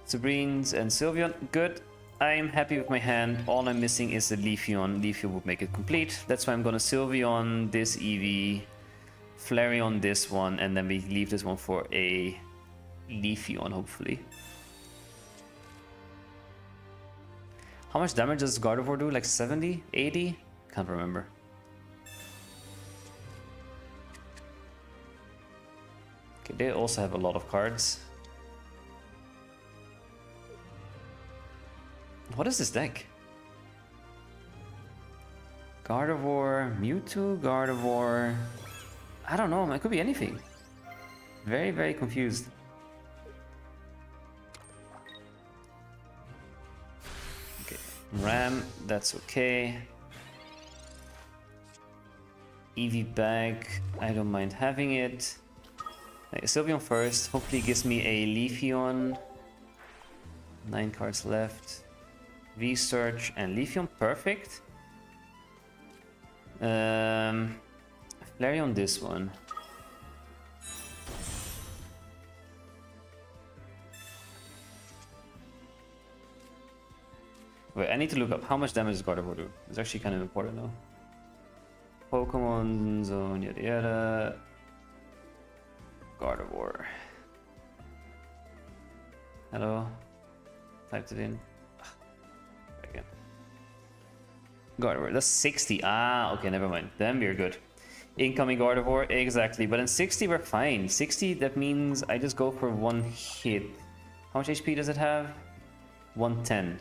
Sabrines and Sylveon, good. I'm happy with my hand. All I'm missing is the Leafeon. Leafeon would make it complete. That's why I'm gonna Sylveon this Eevee, Flareon this one, and then we leave this one for a Leafeon, hopefully. How much damage does Gardevoir do? Like 70? 80? Can't remember. Okay, they also have a lot of cards. What is this deck? Gardevoir, Mewtwo, Gardevoir... I don't know, man. It could be anything. Very, very confused. Okay, Ram, that's okay. Eevee bag, I don't mind having it. Sylveon first, hopefully gives me a Leafeon. 9 cards left. Research and Leafeon, perfect. Flurry on this one. Wait, I need to look up how much damage does Gardevoir do. It's actually kind of important now. Pokemon Zone, yada yada. Gardevoir. Hello. Typed it in. Again. Gardevoir, that's 60. Ah, okay, never mind. Then we're good. Incoming Gardevoir, exactly. But in 60 we're fine. 60, that means I just go for one hit. How much HP does it have? 110.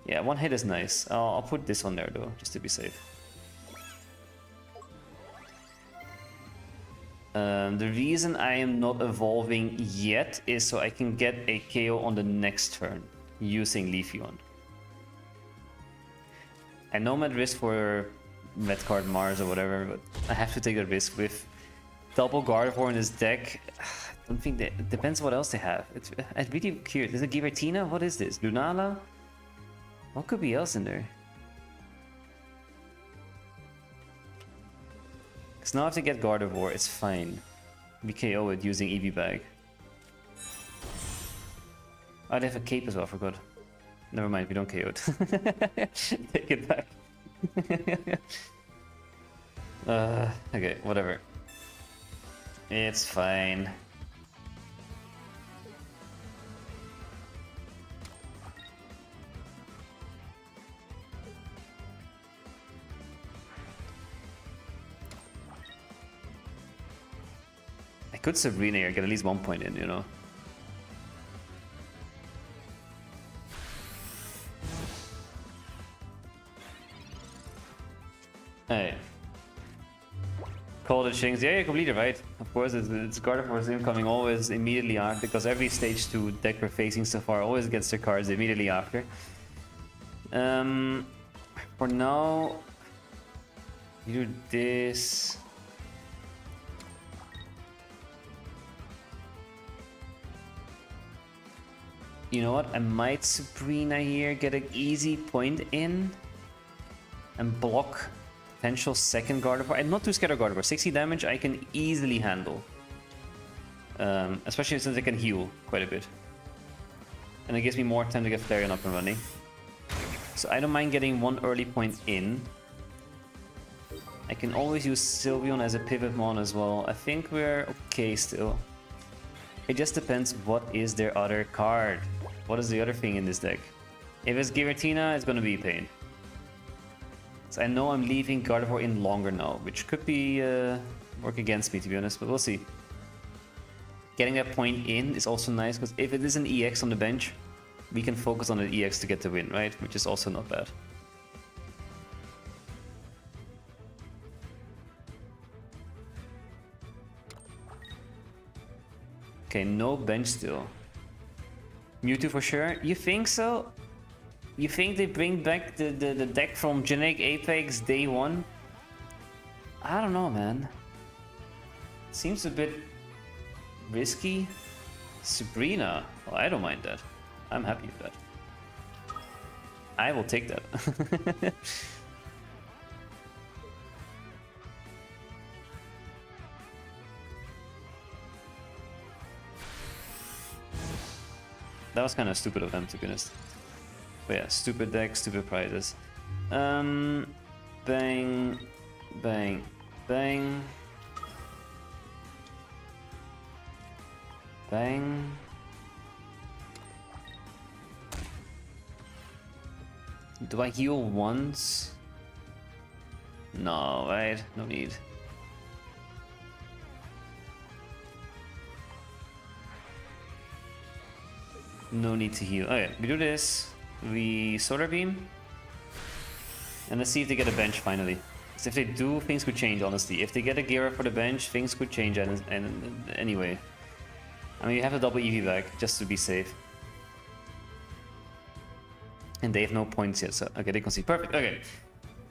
Yeah, one hit is nice. I'll put this on there though, just to be safe. The reason I am not evolving yet is so I can get a KO on the next turn using Leafeon. I know I'm at risk for Metcard Mars or whatever, but I have to take a risk with double Gardevoir in this deck. I don't think that it depends what else they have. I'm really curious. Is it Giratina? What is this? Lunala? What could be else in there? Because now I have to get Gardevoir, it's fine. We KO it using Eevee Bag. Oh, they have a cape as well, I forgot. Never mind, we don't KO it. Take it back. Okay, whatever. It's fine. I could Sabrina here, get at least 1 point in, you know. Hey. Call the Shinx. Yeah, you're completely right. Of course, it's Gardevoir's incoming always immediately after, because every stage 2 deck we're facing so far always gets their cards immediately after. For now, you do this. You know what? I might Sabrina here, get an easy point in, and block potential second Gardevoir. I'm not too scared of Gardevoir. 60 damage I can easily handle. Especially since I can heal quite a bit. And it gives me more time to get Flareon up and running. So I don't mind getting one early point in. I can always use Sylveon as a pivot mon as well. I think we're okay still. It just depends what is their other card. What is the other thing in this deck? If it's Giratina, it's gonna be a pain. So I know I'm leaving Gardevoir in longer now, which could be work against me to be honest, but we'll see. Getting that point in is also nice, because if it is an EX on the bench, we can focus on the EX to get the win, right? Which is also not bad. Okay, no bench still. Mewtwo for sure. You think so? You think they bring back the deck from Generic Apex day 1? I don't know, man. Seems a bit risky. Sabrina. Well, I don't mind that. I'm happy with that. I will take that. That was kind of stupid of them, to be honest. But yeah, stupid deck, stupid prizes. Bang, bang, bang. Bang. Do I heal once? No, right? No need. No need to heal. Okay, we do this. We Solar Beam. And let's see if they get a bench finally. Because if they do, things could change, honestly. If they get a gear up for the bench, things could change and anyway. I mean, you have a double EV back, just to be safe. And they have no points yet, so... Okay, they concede. Perfect, okay.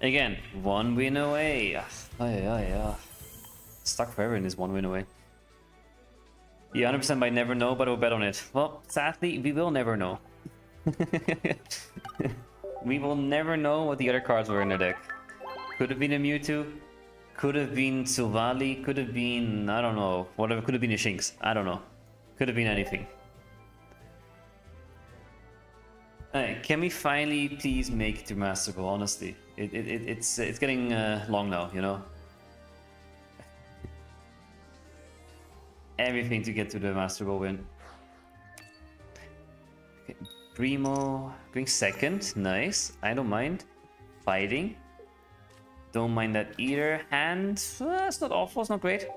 Again, 1 win away. Stuck forever in this 1 win away. Yeah, 100% might never know, but we'll bet on it. Well, sadly, we will never know. We will never know what the other cards were in their deck. Could have been a Mewtwo, could have been Silvally, could have been, I don't know, whatever, could have been a Shinx, I don't know. Could have been anything. Alright, can we finally please make it to Master Ball, honestly? It's getting long now, you know? Everything to get to the Master Ball win. Okay, Primo going second, nice. I don't mind. Fighting. Don't mind that either. Hand, it's not awful, it's not great.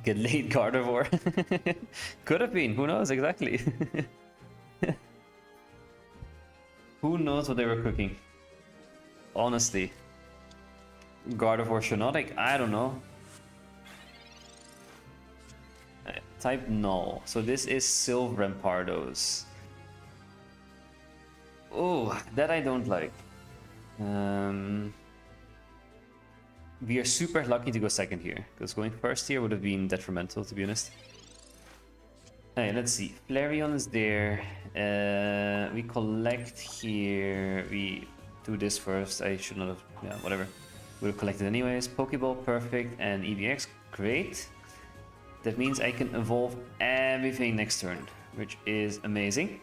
Get late Gardevoir. Could have been, who knows exactly. Who knows what they were cooking? Honestly. Gardevoir Shinotic, I don't know. Type null. So this is Silver Rampardos. Oh, that I don't like. We are super lucky to go second here, because going first here would have been detrimental, to be honest. Alright, let's see. Flareon is there. We collect here. We do this first. I should not have... Yeah, whatever. Would have collected anyways. Pokeball, perfect. And EVX, great. That means I can evolve everything next turn, which is amazing.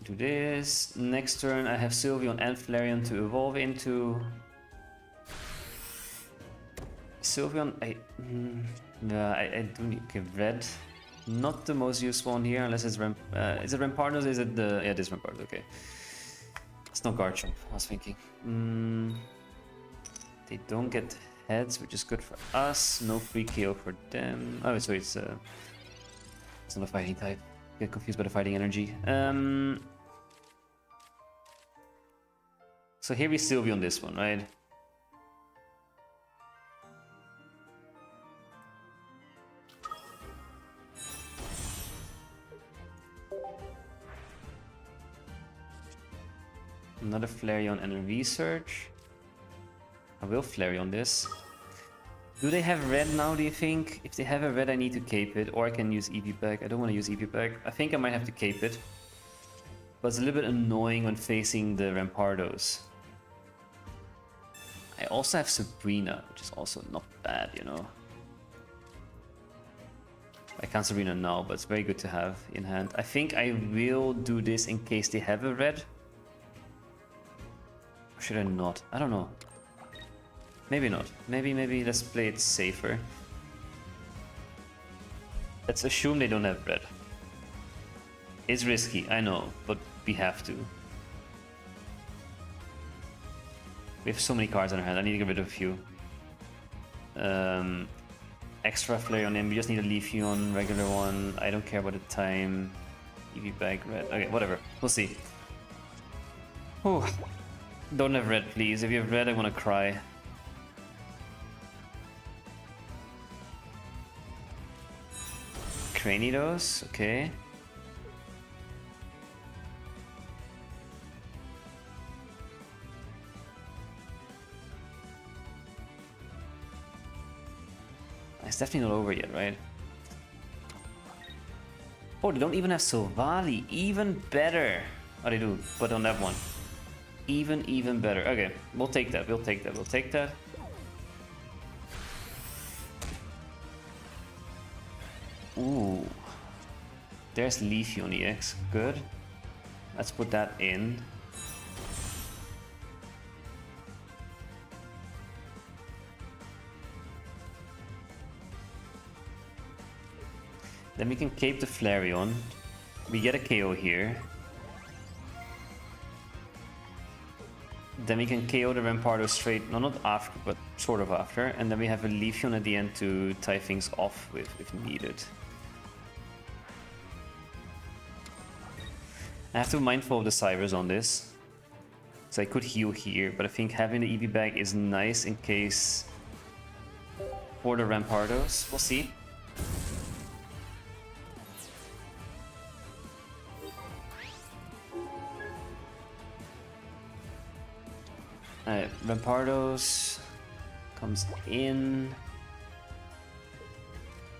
Do this. Next turn I have Sylveon and Flareon to evolve into. Sylveon, I do need... Okay, red. Not the most useful one here, unless it's is it Rampardos? Is it the... Yeah, it is Rampardos, okay. It's not Garchomp, I was thinking. They don't get heads, which is good for us. No free KO for them. Oh, so it's not a fighting type. Get confused by the fighting energy. So here we Sylveon this one, right? Another Flareon and a Research. I will Flareon this. Do they have red now, do you think? If they have a red, I need to cape it, or I can use EV back. I don't want to use EV back. I think I might have to cape it. But it's a little bit annoying when facing the Rampardos. I also have Sabrina, which is also not bad, you know. I can't Sabrina now, but it's very good to have in hand. I think I will do this in case they have a red. Or should I not? I don't know. Maybe not. Maybe let's play it safer. Let's assume they don't have red. It's risky, I know, but we have to. We have so many cards in our hand, I need to get rid of a few. Extra Flareon in, we just need a Leafeon, regular one. I don't care about the time. EV bag, red. Okay, whatever. We'll see. Whew. Don't have red, please. If you have red, I want to cry. Cranidos, okay. It's definitely not over yet, right? Oh, they don't even have Silvally. Even better. Oh, they do, but don't have one. Even better. Okay, we'll take that. We'll take that. We'll take that. Ooh. There's Leafeon EX. Good. Let's put that in. Then we can cape the Flareon. We get a KO here. Then we can KO the Rampardo straight, no, not after, but sort of after. And then we have a Leafeon at the end to tie things off with if needed. I have to be mindful of the Cybers on this. So I could heal here, but I think having the EV bag is nice in case for the Rampardos. We'll see. Alright, Rampardos comes in.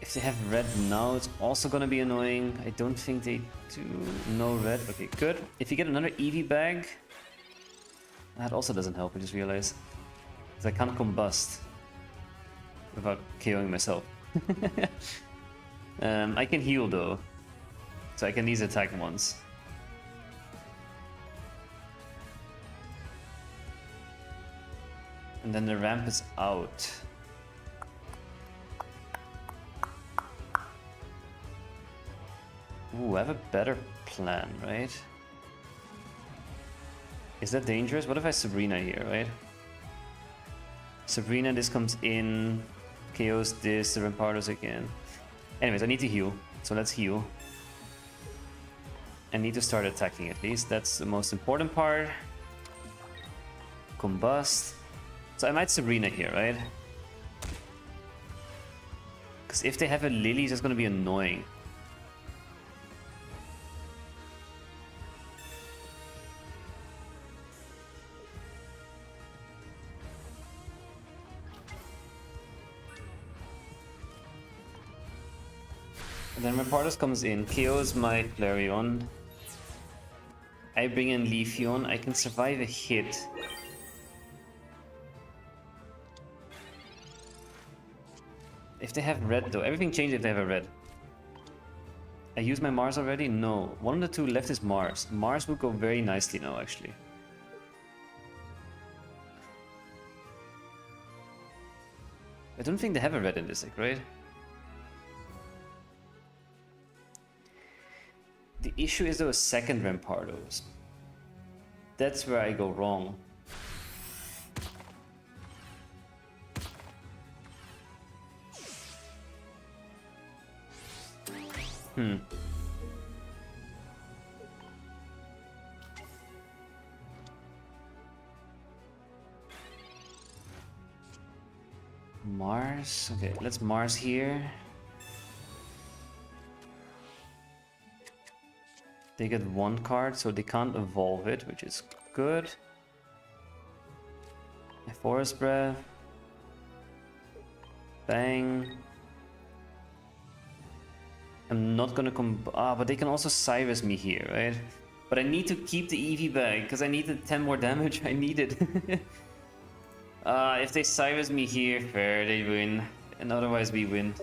If they have red now, it's also gonna be annoying. I don't think they do. No red. Okay, good. If you get another Eevee bag, that also doesn't help, I just realized. Because I can't combust without KOing myself. I can heal though, so I can these attack once. And then the ramp is out. Ooh, I have a better plan, right? Is that dangerous? What if I Sabrina here, right? Sabrina, this comes in, KOs this, the Rampardos again. Anyways, I need to heal, so let's heal. I need to start attacking at least, that's the most important part. Combust. So I might Sabrina here, right? Because if they have a Lily, that's gonna be annoying. And then Rampardos comes in, KOs my Flareon. I bring in Leafeon, I can survive a hit. If they have red though, everything changes if they have a red. I used my Mars already? No. One of the two left is Mars. Mars would go very nicely now, actually. I don't think they have a red in this deck, right? The issue is those second Rampardos. That's where I go wrong. Mars? Okay, let's Mars here. They get one card, so they can't evolve it, which is good. My Forest Breath. Bang. I'm not gonna but they can also Cyrus me here, right? But I need to keep the Eevee bag, because I need the 10 more damage I needed. If they Cyrus me here, fair, they win. And otherwise we win.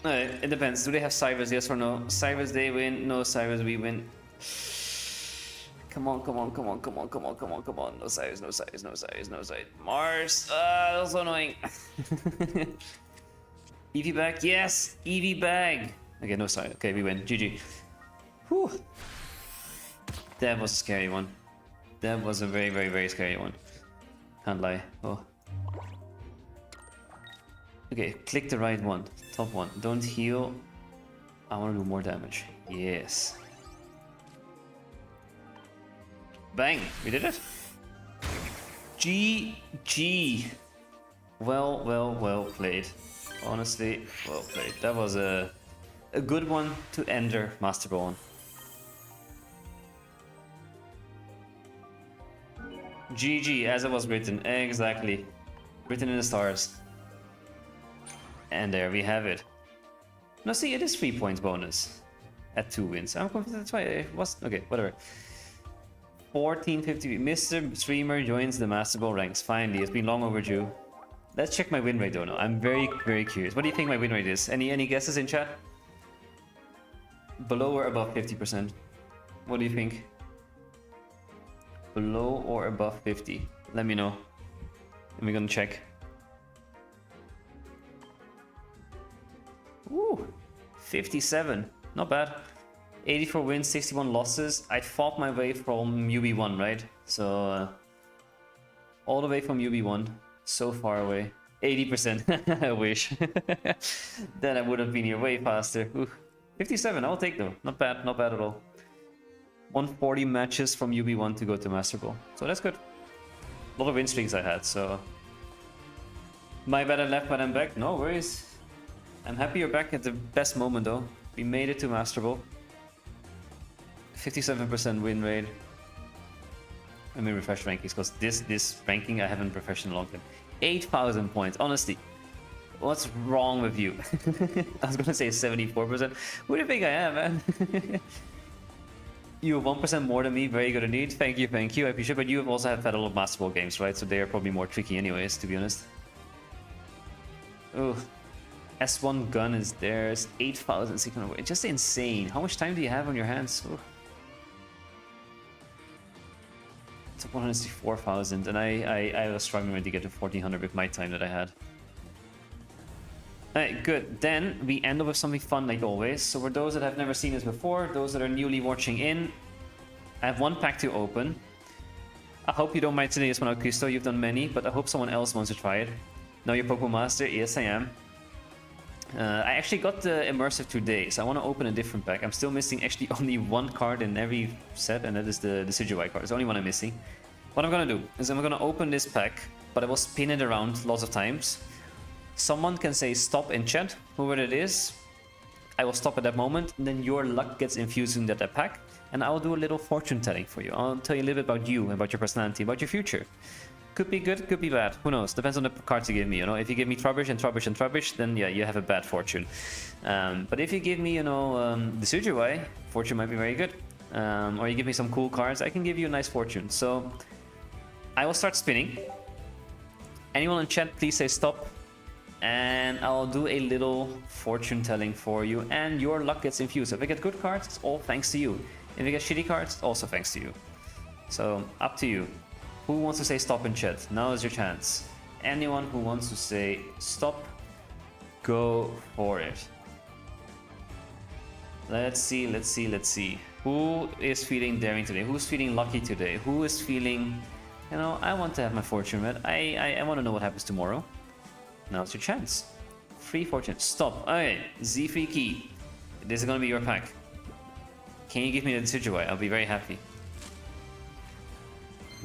It depends. Do they have Cyrus, yes or no? Cyrus, they win. No Cyrus, we win. Come on, come on, come on, come on, come on, come on, come on. No Cyrus, no Cyrus, no Cyrus, no Cyrus. Mars! That was so annoying. Eevee bag, yes! Eevee bag! Okay, no Cyrus. Okay, we win. GG. Whew. That was a scary one. That was a very, very, very scary one. Can't lie. Oh. Okay, click the right one. Top one. Don't heal. I want to do more damage. Yes. Bang! We did it. GG. Well, well, well played. Honestly, well played. That was a good one to enter Master Ball on. GG, as it was written. Exactly. Written in the stars. And there we have it. No, see, it is 3 points bonus at 2 wins. I'm confident that's why it was. Okay, whatever. 1450. Mr. Streamer joins the Master Ball ranks. Finally, it's been long overdue. Let's check my win rate though now. I'm very, very curious. What do you think my win rate is? Any guesses in chat? Below or above 50%? What do you think? Below or above 50? Let me know. And we're gonna check. Ooh, 57. Not bad. 84 wins, 61 losses. I fought my way from UB1, right? So, all the way from UB1. So far away. 80%. I wish. Then I would have been here way faster. Ooh. 57, I'll take them. Not bad, not bad at all. 140 matches from UB1 to go to Master Ball. So that's good. A lot of win streaks I had, so... My bad I left, but I'm back. No worries. I'm happy you're back at the best moment though. We made it to Master Ball. 57% win rate. Let me refresh rankings, because this ranking I haven't refreshed in a long time. 8,000 points. Honestly, what's wrong with you? I was gonna say 74%. Who do you think I am, man? You have 1% more than me. Very good indeed. Thank you, I appreciate it. But you have also had a lot of Master Ball games, right? So they are probably more tricky anyways, to be honest. Oh, S1 gun is theirs. 8,600. It's just insane. How much time do you have on your hands? Oh. It's 164,000, and I was struggling to get to 1,400 with my time that I had. Alright, good. Then we end up with something fun like always. So for those that have never seen this before, those that are newly watching in, I have one pack to open. I hope you don't mind today this one out, Christo. You've done many, but I hope someone else wants to try it. Now you're Pokemon Master? Yes, I am. I actually got the Immersive today, so I want to open a different pack. I'm still missing actually only one card in every set, and that is the Decidueye card. It's the only one I'm missing. What I'm going to do is I'm going to open this pack, but I will spin it around lots of times. Someone can say stop in chat, whoever it is. I will stop at that moment, and then your luck gets infused into that pack, and I will do a little fortune telling for you. I'll tell you a little bit about you, about your personality, about your future. Could be good, could be bad. Who knows? Depends on the cards you give me, you know. If you give me Trubbish and Trubbish and Trubbish, then yeah, you have a bad fortune. But if you give me, you know, the Decidueye, fortune might be very good. Or you give me some cool cards, I can give you a nice fortune. So, I will start spinning. Anyone in chat, please say stop. And I'll do a little fortune telling for you. And your luck gets infused. If I get good cards, it's all thanks to you. If I get shitty cards, also thanks to you. So, up to you. Who wants to say stop in chat? Now is your chance. Anyone who wants to say stop, go for it. Let's see, let's see, let's see. Who is feeling daring today? Who's feeling lucky today? Who is feeling, you know, I want to have my fortune read. I want to know what happens tomorrow. Now's your chance. Free fortune. Stop. Okay, Z-Free Key. This is gonna be your pack. Can you give me the Decidueye? I'll be very happy.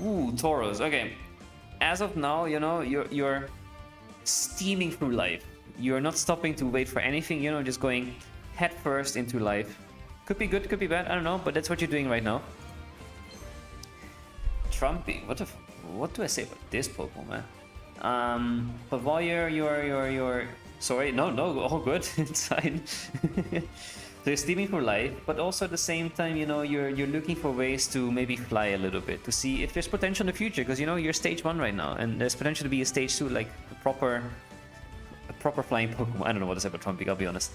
Ooh, Tauros. Okay. As of now, you know, you're steaming through life. You're not stopping to wait for anything, you know, just going head first into life. Could be good, could be bad, I don't know, but that's what you're doing right now. Trumpy. What do I say about this Pokemon, man? But while you're sorry, no, all good. It's fine. So you're steaming for life, but also at the same time, you know, you're looking for ways to maybe fly a little bit, to see if there's potential in the future, because you know you're stage 1 right now, and there's potential to be a stage 2, like a proper flying Pokemon. I don't know what to say about Trumpy, I'll be honest.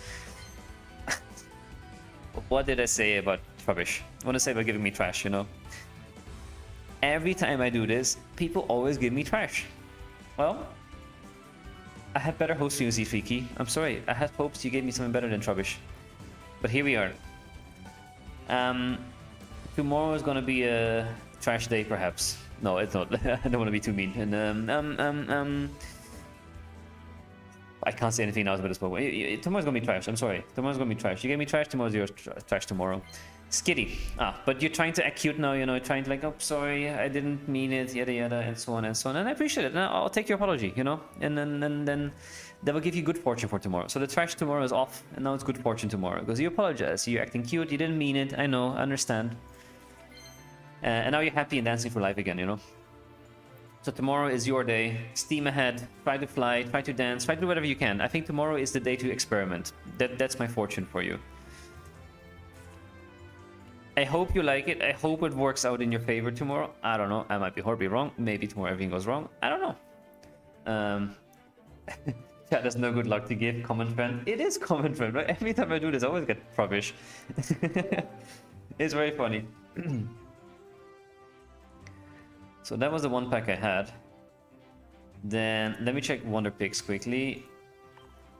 What did I say about Trubbish? I want to say about giving me trash, you know. Every time I do this, people always give me trash. Well, I had better hopes for you, Z-Free. I'm sorry, I had hopes you gave me something better than Trubbish. But here we are. Tomorrow is gonna be a trash day, perhaps. No, it's not. I don't want to be too mean. And I can't say anything else about this Pokemon. Tomorrow's gonna be trash. I'm sorry. Tomorrow's gonna be trash. You gave me trash. Tomorrow's your trash tomorrow. Skitty. But you're trying to act cute now. You know, trying to like, oh, sorry, I didn't mean it. Yada yada, and so on and so on. And I appreciate it. And I'll take your apology. You know, and then that will give you good fortune for tomorrow. So the trash tomorrow is off, and now it's good fortune tomorrow because you apologize. You're acting cute. You didn't mean it. I know. I understand. And now you're happy and dancing for life again. You know. So tomorrow is your day. Steam ahead. Try to fly. Try to dance. Try to do whatever you can. I think tomorrow is the day to experiment. That's my fortune for you. I hope you like it. I hope it works out in your favor tomorrow. I don't know. I might be horribly wrong. Maybe tomorrow everything goes wrong. I don't know. Yeah, there's no good luck to give. Common friend. It is common friend, right? Every time I do this, I always get rubbish. It's very funny. So that was the one pack I had. Then let me check Wonder Picks quickly.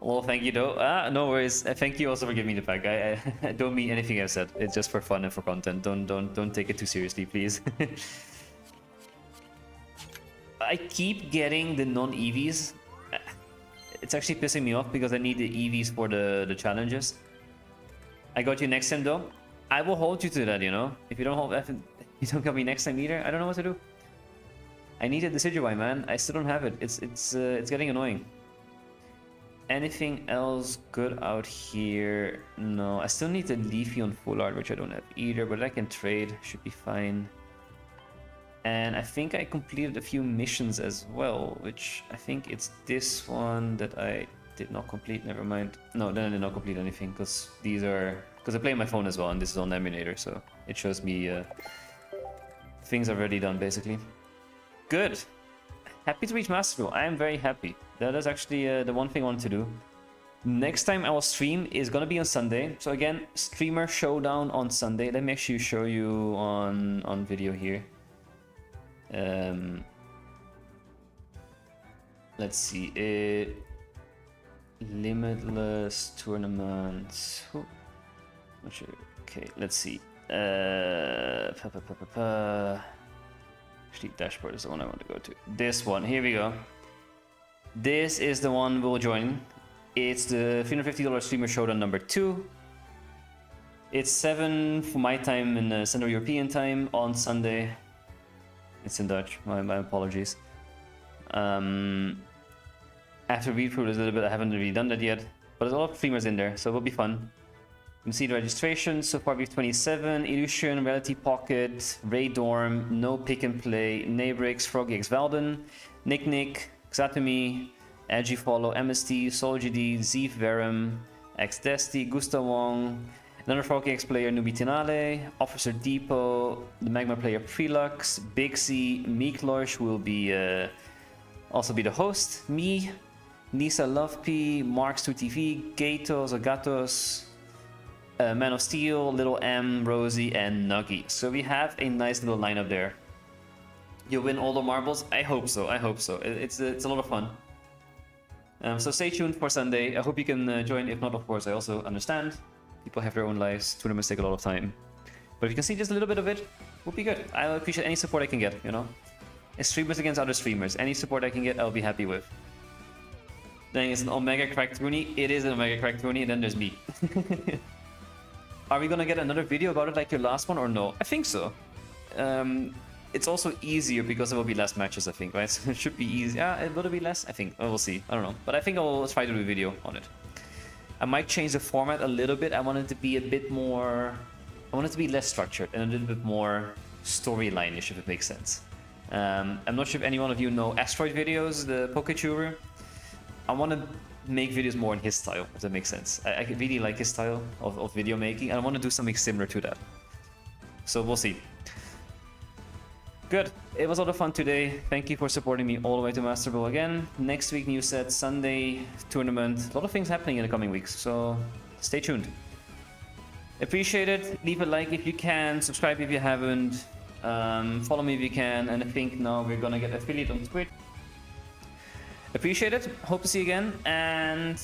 Well, thank you, though. No worries. Thank you also for giving me the pack. I don't mean anything I've said. It's just for fun and for content. Don't take it too seriously, please. I keep getting the non-EVs. It's actually pissing me off because I need the EVs for the challenges. I got you next time, though. I will hold you to that, you know. If you don't hold, if you don't got me next time either, I don't know what to do. I need a Decidueye, man. I still don't have it. It's getting annoying. Anything else good out here? No, I still need the Leafeon full art, which I don't have either, but I can trade. Should be fine. And I think I completed a few missions as well, which I think it's this one that I did not complete. Never mind. No, then I did not complete anything because these are... Because I play on my phone as well, and this is on the emulator, so it shows me things are already done, basically. Good. Happy to reach Masterville. I am very happy. That is actually the one thing I wanted to do. Next time I will stream is gonna be on Sunday. So again, streamer showdown on Sunday. Let me actually show you on video here. Let's see. Limitless tournament. Not sure. Okay, let's see. Actually, dashboard is the one I want to go to. This one. Here we go. This is the one we'll join. It's the $350 streamer showdown number 2. It's 7 for my time in Central European time on Sunday. It's in Dutch. My apologies. I have to read through this a little bit. I haven't really done that yet, but there's a lot of streamers in there, so it will be fun. You can see the registration. So far we have 27. Illusion, Reality Pocket, Ray Dorm, No Pick and Play, Nabrix, Froggy X Valden, Nick, Xatomi, Agifollow, MST, SoulGD, Zeef Verum, Xdesty, Gusta Wong, another Froggy X player, Nubitinale, Officer Depot, the Magma player Prelux, Big C, Meeklosh will be also be the host, me, Nisa Lovep, Marks2TV, Gatos or Gatos, Man of Steel, Little M, Rosie, and Nuggy. So we have a nice little lineup there. You'll win all the marbles? I hope so, I hope so. It's a lot of fun. So stay tuned for Sunday. I hope you can join. If not, of course, I also understand. People have their own lives. Tournaments take a lot of time. But if you can see just a little bit of it, will be good. I'll appreciate any support I can get, you know? It's streamers against other streamers. Any support I can get, I'll be happy with. Then it's an Omega Cracked Rooney. It is an Omega Cracked Rooney, and then there's me. Are we gonna get another video about it like your last one or no? I think so. It's also easier because there will be less matches, I think, right? So it should be easy. Yeah, will it be less? I think. Oh, we'll see. I don't know. But I think I'll try to do a video on it. I might change the format a little bit. I want it to be a bit more... I want it to be less structured and a little bit more storyline-ish, if it makes sense. I'm not sure if any one of you know Asteroid Videos, the Poketuber. I want to make videos more in his style, if that makes sense. I really like his style of video making, and I want to do something similar to that. So we'll see. Good. It was a lot of fun today. Thank you for supporting me all the way to Masterville again. Next week, new set, Sunday tournament. A lot of things happening in the coming weeks, so stay tuned. Appreciate it. Leave a like if you can. Subscribe if you haven't. Follow me if you can. And I think now we're gonna get affiliate on Twitch. Appreciate it. Hope to see you again. And